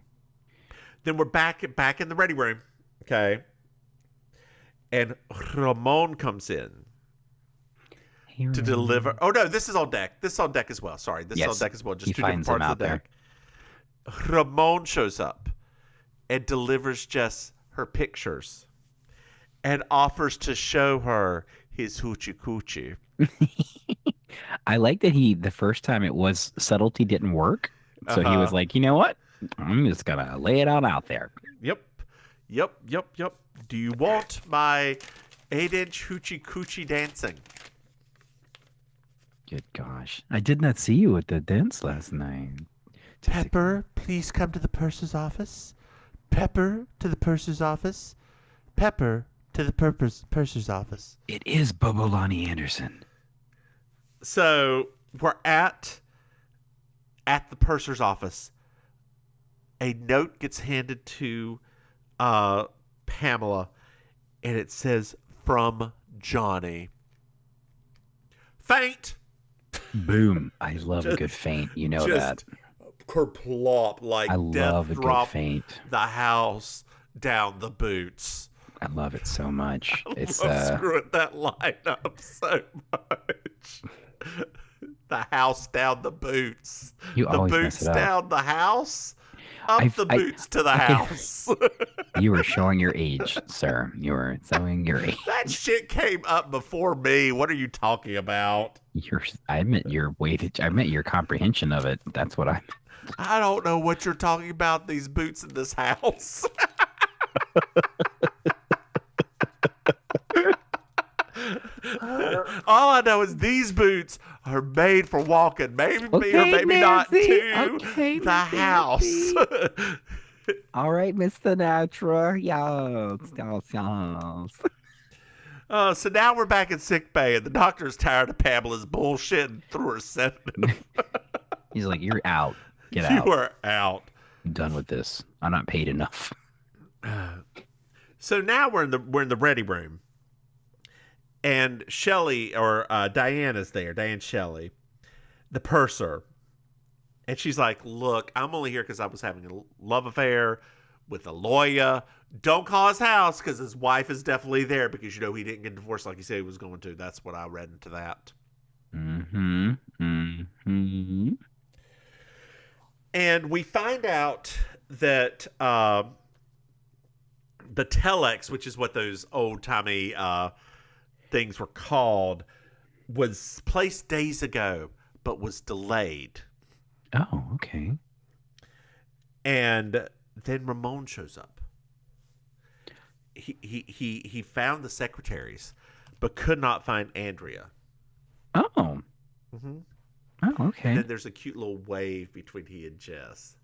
Then we're back in the ready room. Okay. And Ramon comes in to deliver. Oh no, this is on deck. This is on deck as well. Sorry, this is on deck as well. Just two different parts of the deck. Ramon shows up and delivers Jess her pictures and offers to show her his hoochie coochie. I like that the first time it was subtlety didn't work. So he was like, you know what? I'm just going to lay it out there. Yep. Do you want my 8-inch hoochie coochie dancing? Good gosh. I did not see you at the dance last night. Pepper, please come to the purser's office. Pepper to the purser's office. Pepper to the purser's office. It is Bobo Lonnie Anderson. So we're at the purser's office. A note gets handed to Pamela, and it says, from Johnny. Faint. Boom. I love a good feint. You know that. Kerplop, like I death love a good drop feint. the house down the boots. I love it so much. It's love screwing that line up so much. The house down the boots. You the always boots mess it up. down the house. up the boots to the house. You were showing your age, sir. You were showing your age. That shit came up before me. What are you talking about? I meant your weightage. I meant your comprehension of it. That's what I. I don't know what you're talking about. These boots in this house. All I know is these boots are made for walking. Maybe me or maybe not to the house. All right, Mr. Natural. Yes. So now we're back in sick bay, and the doctor's tired of Pamela's bullshit and threw her sedative. He's like, "You're out. Get out. You are out. I'm done with this. I'm not paid enough." So now we're in the ready room, and Shelley or Diane is there. Diane Shelley, the purser, and she's like, "Look, I'm only here because I was having a love affair with a lawyer. Don't call his house because his wife is definitely there because you know he didn't get divorced like he said he was going to." That's what I read into that. Mm-hmm. Mm-hmm. And we find out that the telex, which is what those old-timey things were called, was placed days ago, but was delayed. Oh, okay. And then Ramon shows up. He found the secretaries, but could not find Andrea. Oh. Mm-hmm. Oh, okay. And then there's a cute little wave between he and Jess.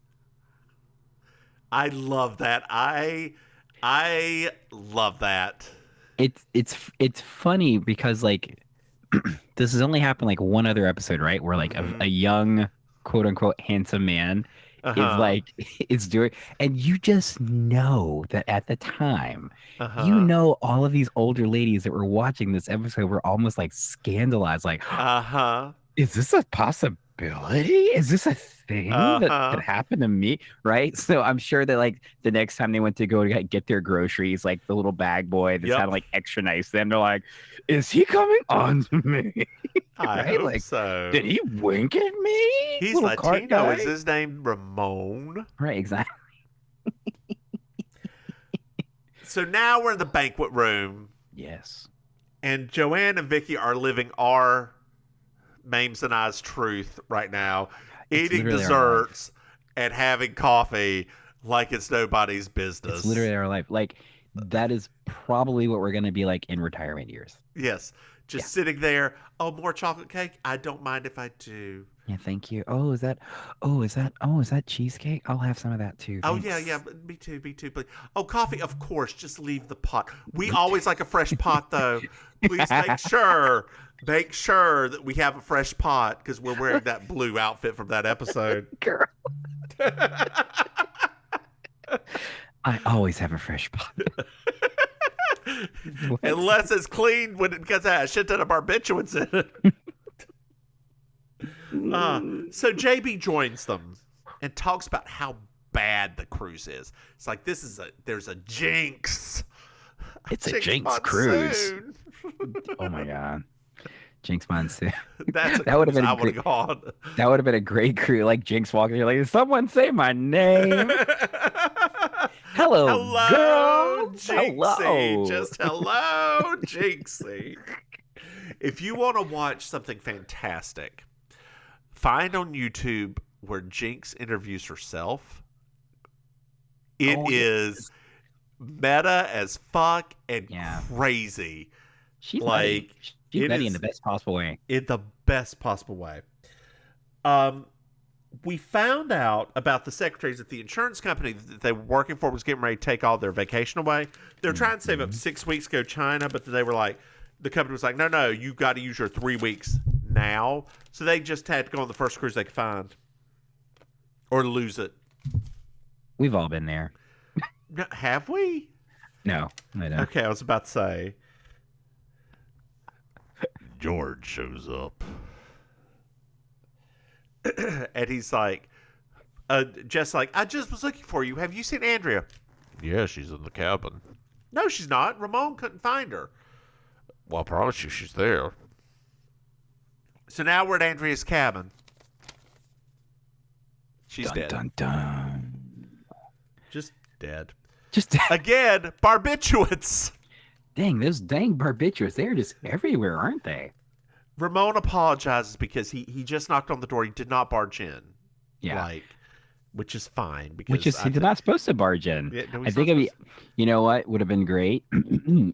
I love that. I love that. It's funny because like this has only happened like one other episode, right? Where like a young quote unquote handsome man is like is doing, and you just know that at the time, you know, all of these older ladies that were watching this episode were almost like scandalized, like, is this a possibility? Is this a thing that could happen to me? Right. So I'm sure that like the next time they went to go to get their groceries, like the little bag boy that's kind of like extra nice, then they're like, is he coming on to me? I hope like, so. Did he wink at me? He's little Latino. Is his name Ramon? Right, exactly. So now we're in the banquet room. Yes. And Joanne and Vicky are living our Mims and I's truth right now. Eating desserts and having coffee like it's nobody's business. It's literally our life. Like, that is probably what we're going to be like in retirement years. Yes. Just sitting there. Oh, more chocolate cake? I don't mind if I do. Yeah, thank you. Is that cheesecake? I'll have some of that too. Thanks. Oh, yeah. Me too. Please. Oh, coffee, of course. Just leave the pot. We always like a fresh pot, though. Please make sure that we have a fresh pot because we're wearing that blue outfit from that episode. Girl. I always have a fresh pot. Unless it's clean when it gets a shit ton of barbiturates in it. So JB joins them and talks about how bad the cruise is. It's like there's a jinx. It's a jinx cruise. Oh my god. Jinx monsoon. That would have been great. That would have been a great crew. Like Jinx walking here, like, someone say my name. Hello, girl. Jinxie. Hello. Just hello, Jinxie. If you want to watch something fantastic, find on YouTube where Jinx interviews herself. It is meta as fuck and crazy. She's like, she's Betty in the best possible way. In the best possible way. We found out about the secretaries at the insurance company that they were working for was getting ready to take all their vacation away. They were trying to save up 6 weeks to go to China, but they were like, the company was like, no, you got to use your 3 weeks now. So they just had to go on the first cruise they could find or lose it. We've all been there. Have we? No, I don't. Okay, I was about to say. George shows up. And he's like, Jess like, I just was looking for you. Have you seen Andrea? Yeah, she's in the cabin. No, she's not. Ramon couldn't find her. Well, I promise you she's there. So now we're at Andrea's cabin. She's dead. Dun, dun. just dead. Just Again, barbiturates. dang, those dang barbiturates, they're just everywhere, aren't they? Ramon apologizes because he just knocked on the door. He did not barge in. Yeah. Which is fine because Which is he's not supposed to barge in. Yeah, no, I he's think not it'd be, supposed you know what would have been great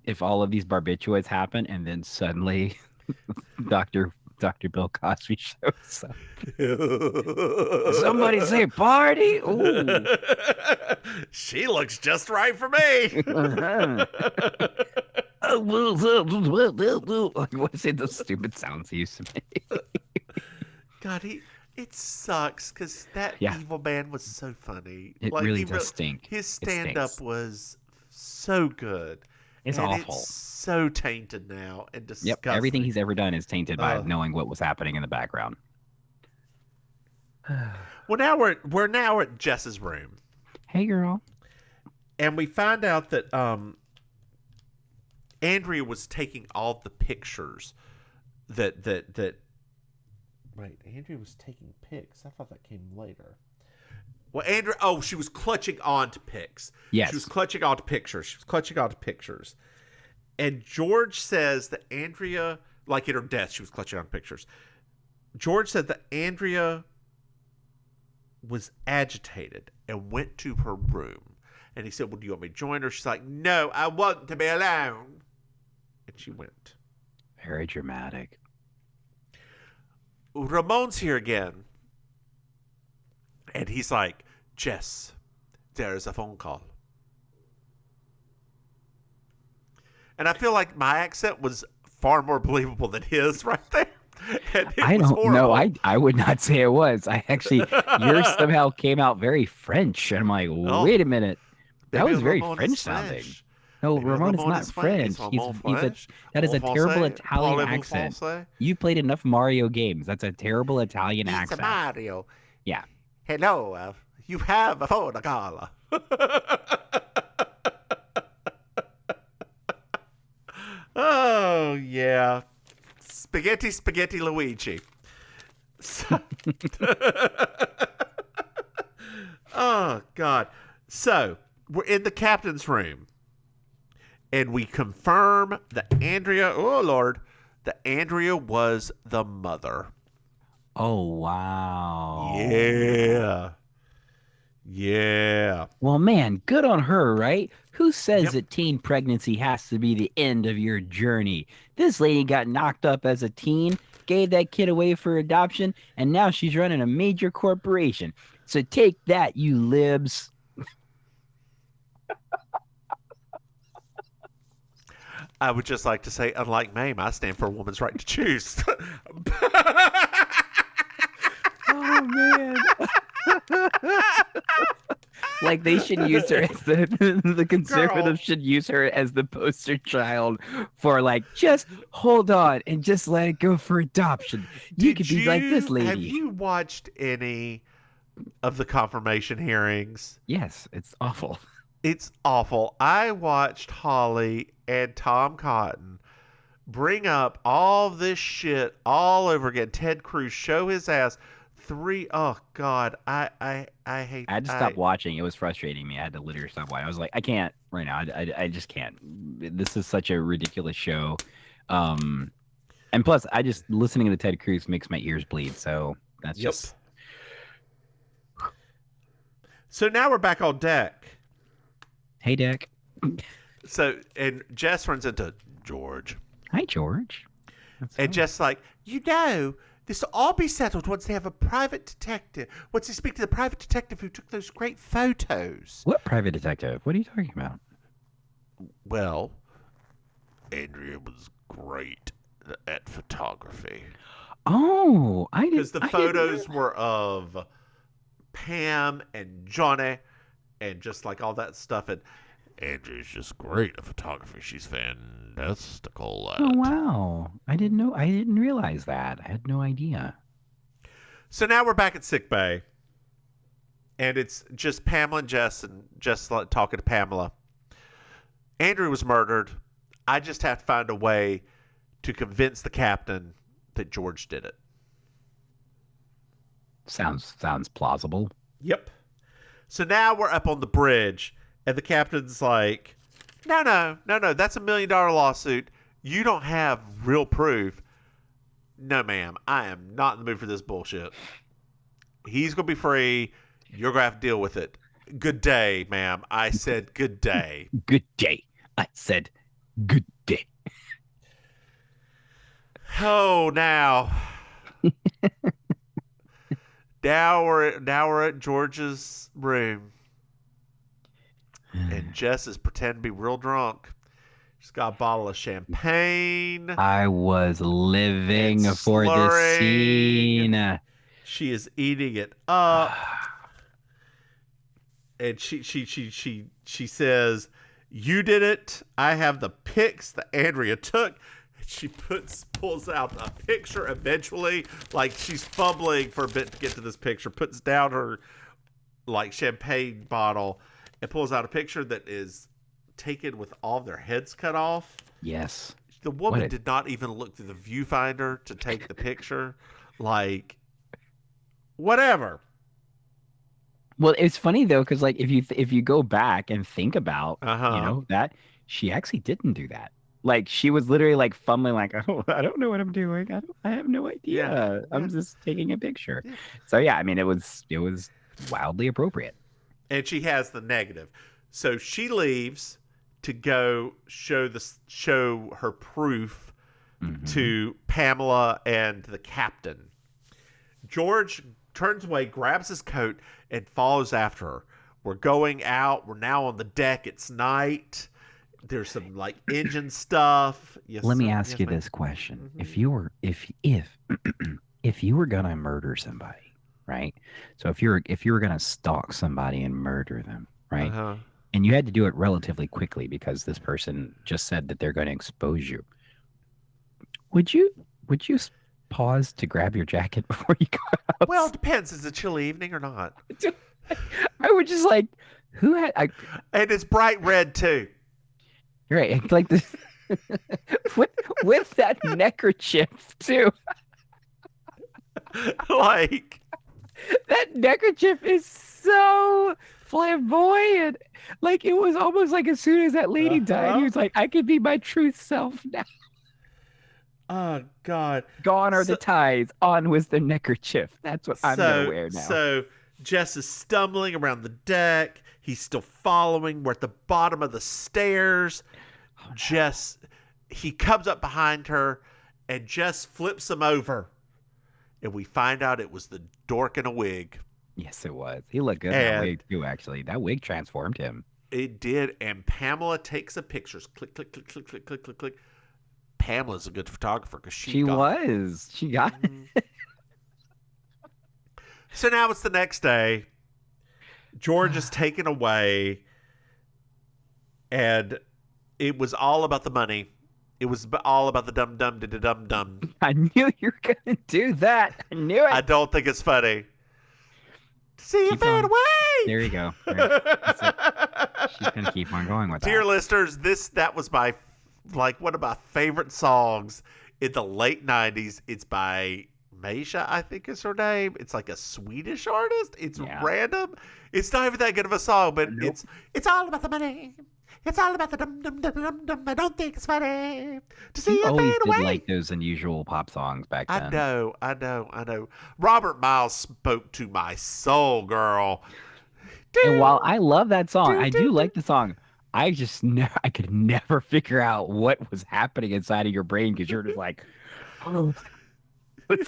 if all of these barbiturates happen and then suddenly Dr. Bill Cosby shows up. to. Somebody say party. Ooh. She looks just right for me. What is it? Those stupid sounds he used to make. God, it sucks because that Yeah. evil man was so funny. It really does stink. His It stand-up stinks. was so good. It's and awful. It's so tainted now and disgusting. Yep, everything he's ever done is tainted by knowing what was happening in the background. Well, now we're now at Jess's room, Hey, girl. and we find out that Andrea was taking all the pictures that. Wait, Andrea was taking pics. I thought that came later. Well, Andrea, she was clutching on to pics. Yes. She was clutching onto pictures. And George says that Andrea, like in her death, she was clutching on pictures. George said that Andrea was agitated and went to her room. And he said, well, do you want me to join her? She's like, no, I want to be alone. And she went. Very dramatic. Ramon's here again. And he's like, Jess, there is a phone call. And I feel like my accent was far more believable than his right there. I don't know. I would not say it was. I actually, yours somehow came out very French. And I'm like, wait a minute. That was very French sounding. No, Ramon is not French. That is a terrible Italian accent. You played enough Mario games. That's a terrible Italian accent. It's Mario. Yeah. Hello, you have a phone call. Oh, yeah. Spaghetti Luigi. Oh, God. So, we're in the captain's room. And we confirm that Andrea, that Andrea was the mother. Oh, wow. Yeah. Well, man, good on her, right? Who says that teen pregnancy has to be the end of your journey? This lady got knocked up as a teen, gave that kid away for adoption, and now she's running a major corporation. So take that, you libs. I would just like to say, unlike Maim, I stand for a woman's right to choose. Oh, man. Like they should use her as the conservatives should use her as the poster child for like, just hold on and just let it go for adoption. You could be like this lady. Have you watched any of the confirmation hearings? Yes, it's awful. It's awful. I watched Holly and Tom Cotton bring up all this shit all over again. Ted Cruz show his ass. Oh God, I hate. I had to stop watching. It was frustrating me. I had to literally stop watching. I was like, I can't right now. I just can't. This is such a ridiculous show. And plus, I just listening to Ted Cruz makes my ears bleed. So that's just. So now we're back on deck. Hey, Deck. So and Jess runs into George. Hi, George. And Jess like, this will all be settled once they have a private detective. Once they speak to the private detective who took those great photos. What private detective? What are you talking about? Well, Andrea was great at photography. Oh, I didn't. Because the photos were of Pam and Johnny and just like all that stuff. And Andrea's just great at photography. She's fantastical at. Oh, wow. I didn't know. I didn't realize that. I had no idea. So now we're back at sickbay. And it's just Pamela and Jess and Jess talking to Pamela. Andrea was murdered. I just have to find a way to convince the captain that George did it. Sounds plausible. Yep. So now we're up on the bridge, and the captain's like, no, that's $1 million lawsuit. You don't have real proof. No, ma'am, I am not in the mood for this bullshit. He's going to be free. You're going to have to deal with it. Good day, ma'am. I said good day. Good day. I said good day. Oh, now we're at George's room. And Jess is pretending to be real drunk. She's got a bottle of champagne. I was living for this scene. She is eating it up. And she says, "You did it. I have the pics that Andrea took." And she pulls out a picture eventually, like she's fumbling for a bit to get to this picture, puts down her like champagne bottle and pulls out a picture that is taken with all of their heads cut off. Yes. The woman did not even look through the viewfinder to take the picture. Like, whatever. Well, it's funny though, because like if you go back and think about that, she actually didn't do that. Like she was literally like fumbling, like, oh, I don't know what I'm doing. I have no idea. Yeah. I'm just taking a picture. Yeah. So yeah, I mean it was wildly appropriate. And she has the negative. So she leaves to go show her proof to Pamela and the captain. George turns away, grabs his coat, and follows after her. We're going out. We're now on the deck. It's night. There's some like engine stuff. Yes. Let me ask you this question: if you were if you were gonna murder somebody, right? So if you were gonna stalk somebody and murder them, right? And you had to do it relatively quickly because this person just said that they're going to expose you. Would you pause to grab your jacket before you go out? Well, it depends. Is it a chilly evening or not? I would just like, who had... and it's bright red, too. Right. Like this... with that neckerchief, too. Like... That neckerchief is so flamboyant. Like, it was almost like as soon as that lady died, he was like, I can be my true self now. Oh, God. Gone are the ties. On was the neckerchief. That's what I'm going to wear now. So Jess is stumbling around the deck. He's still following. We're at the bottom of the stairs. Oh, no. Jess, he comes up behind her, and Jess flips him over. And we find out it was the dork in a wig. Yes, it was. He looked good in that wig, too, actually. That wig transformed him. It did. And Pamela takes the pictures. Click, click, click, click, click, click, click, click. Pamela's a good photographer because she was. She got it. So now it's the next day. George is taken away. And it was all about the money. It was all about the dum-dum. I knew you were going to do that. I knew it. I don't think it's funny. See you fade away. There you go. She's going to keep on going with that. Dear listeners, that was one of my favorite songs in the late 90s. It's by Maisha, I think is her name. It's like a Swedish artist. It's random. It's not even that good of a song, but it's all about the money. It's all about the dum-dum. I don't think it's funny to see you always fade away. Did like those unusual pop songs back then. I know. Robert Miles spoke to my soul, girl. And while I love that song, I do like the song. I could never figure out what was happening inside of your brain because you're just like, oh. It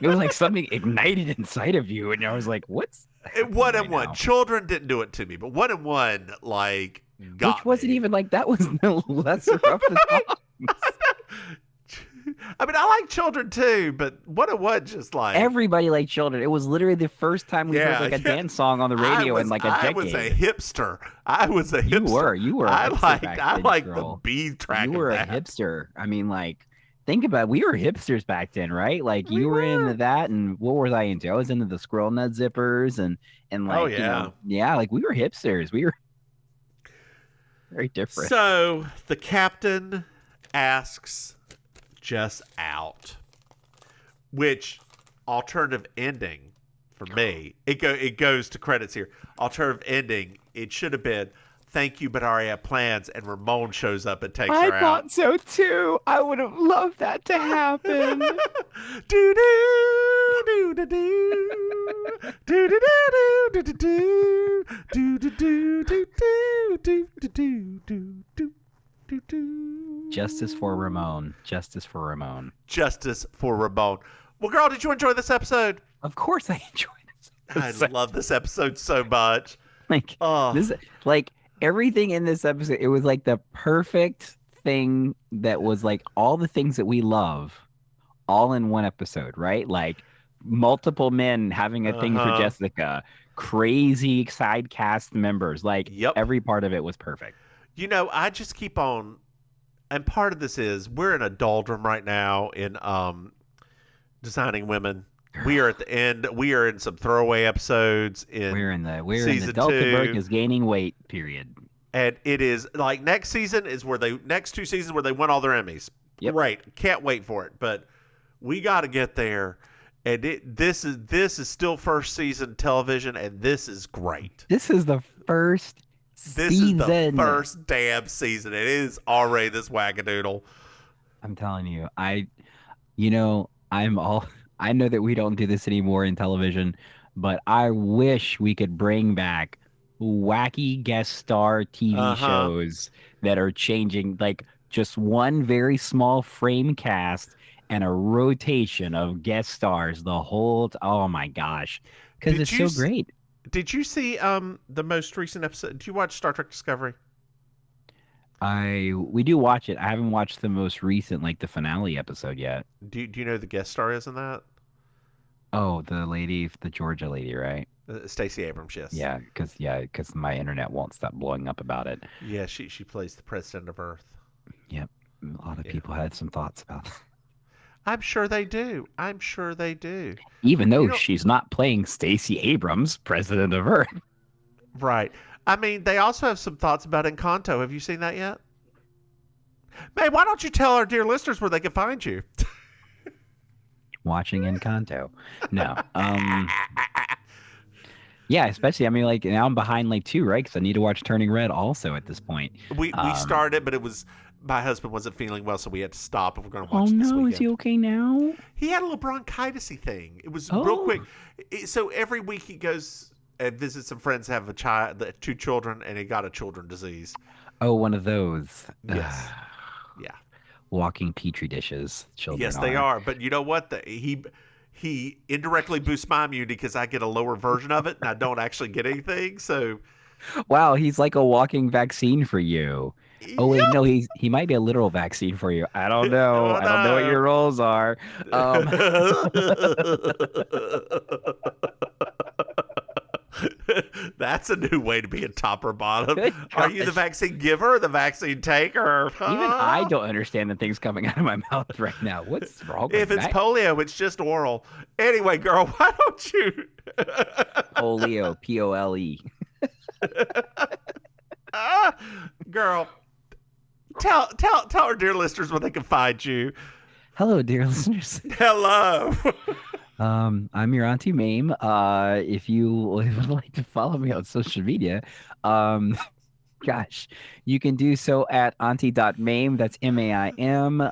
was like something ignited inside of you, and I was like, "What's?" One and one. Children didn't do it to me, but one and one, like, which wasn't even like that was the lesser of the songs. I mean, I like Children too, but one and one just like everybody liked Children. It was literally the first time we heard like a dance song on the radio in like a decade. I was a hipster. You were. I liked the B track. You were a hipster. I mean, like. Think about it. We were hipsters back then, right? Like you were into that, and what was I into? I was into the squirrel nut zippers and like like we were hipsters. We were very different. So the captain asks Jess out, which alternative ending for me. It goes to credits here. Alternative ending. It should have been thank you, but I already have plans, and Ramon shows up and takes I her out. thought so too. I would have loved that to happen. Do do do do do do do do do do do do do do do do do do do. Justice for Ramon. Justice for Ramon. Justice for Ramon. Well, girl, did you enjoy this episode? Of course, I enjoyed this. I love this episode so much. Like Oh, this, like everything in this episode. It was like the perfect thing that was like all the things that we love, all in one episode, right? Like multiple men having a thing for Uh-huh. Jessica, crazy side cast members. Like Yep. every part of it was perfect. You know, I just keep on, and part of this is we're in a doldrum right now in designing women. We are at the end. We are in some throwaway episodes We're in the season Delkenberg 2. is gaining weight. Period. And it is like next season is where next 2 seasons where they win all their Emmys. Yep. Great, can't wait for it. But we got to get there. And this is still first season television, and this is great. This is the first This season. is the first damn season. It is already this wackadoodle. I'm telling you, I know that we don't do this anymore in television, but I wish we could bring back wacky guest star TV Uh-huh. shows that are changing, like just one very small frame cast and a rotation of guest stars the whole oh my gosh, because Did it's you so great. Did you see the most recent episode? Did you watch Star Trek Discovery? We do watch it. I haven't watched the most recent, like the finale episode yet. Do you know who the guest star is in that? Oh, the Georgia lady, right? Stacey Abrams, yes. Because my internet won't stop blowing up about it. Yeah, she plays the president of Earth. Yep, a lot of people had some thoughts about that. I'm sure they do. I'm sure they do. Even though You know- she's not playing Stacey Abrams, president of Earth. Right. I mean, they also have some thoughts about Encanto. Have you seen that yet? May, why don't you tell our dear listeners where they can find you? Watching Encanto. No. Yeah, especially, I mean, like, now I'm behind, like, 2, right? Because I need to watch Turning Red also at this point. We started, but it was my husband wasn't feeling well, so we had to stop. And we're going to Oh, watch it this no. weekend. Is he okay now? He had a little bronchitis-y thing. It was real quick. So every week he goes and visits some friends, have a child, 2 children, and he got a children disease. Oh, one of those. Yes. Yeah. Walking petri dishes. Children Yes, they are. But you know what? He indirectly boosts my immunity because I get a lower version of it, and I don't actually get anything. So, Wow, he's like a walking vaccine for you. Oh wait, Yep. no, he might be a literal vaccine for you. I don't know. Oh, I don't know what no. your roles are. That's a new way to be a top or bottom. Good Are you the gosh. vaccine giver or the vaccine taker? Even I don't understand the things coming out of my mouth right now. What's wrong If with it's that? polio, it's just oral. Anyway, girl, why don't you? Polio, P-O-L-E. Girl, tell our dear listeners where they can find you. Hello, dear listeners. Hello. I'm your Auntie Maim. If you would like to follow me on social media, gosh, you can do so at auntie.maim. That's M-A-I-M.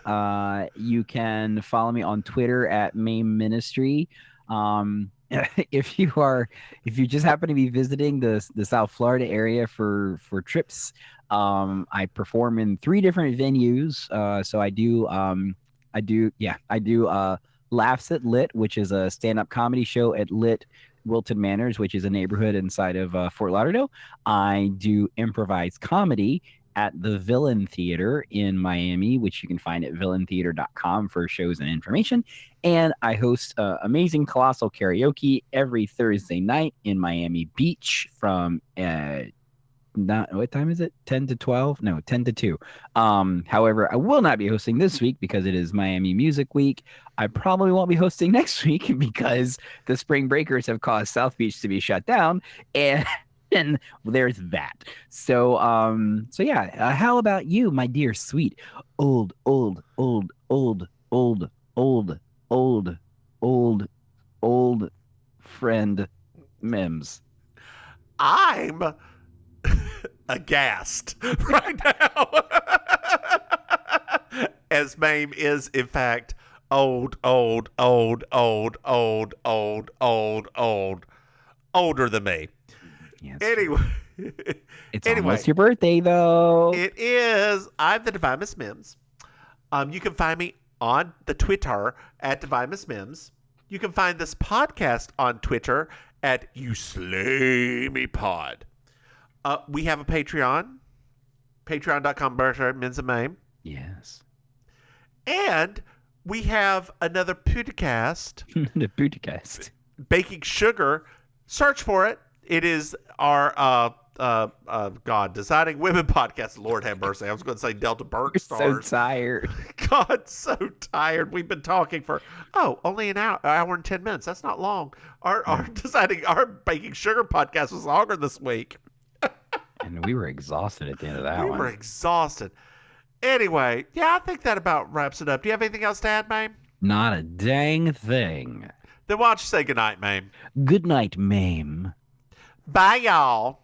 You can follow me on Twitter at Maim Ministry. If you just happen to be visiting the South Florida area for trips, I perform in 3 different venues. So I do Laughs at Lit, which is a stand-up comedy show at Lit Wilton Manors, which is a neighborhood inside of Fort Lauderdale. I do improvised comedy at the Villain Theater in Miami, which you can find at villaintheater.com for shows and information. And I host Amazing Colossal Karaoke every Thursday night in Miami Beach from what time is it? 10 to 12? No, 10 to 2. However, I will not be hosting this week because it is Miami Music Week. I probably won't be hosting next week because the spring breakers have caused South Beach to be shut down, and there's that. So yeah, how about you, my dear sweet old, friend Mims. I'm aghast right now. As Maim is, in fact, older than me. Yeah, Anyway. it's Anyway, almost your birthday, though. it is. I'm the Divine Miss Mims. You can find me on the Twitter at Divine Miss Mims. You can find this podcast on Twitter at You Slay Me Pod. We have a Patreon, patreon.com/Mims and Maim. Yes. And we have another podcast, The podcast. Baking Sugar. Search for it. It is our Designing Women podcast. Lord have mercy. I was going to say Delta Burke Stars. So tired. God, so tired. We've been talking for only an hour and 10 minutes. That's not long. Our Baking Sugar podcast was longer this week. And we were exhausted at the end of that one. We were exhausted. Anyway, yeah, I think that about wraps it up. Do you have anything else to add, Maim? Not a dang thing. Then why don't you say goodnight, Maim? Good night, Maim. Bye, y'all.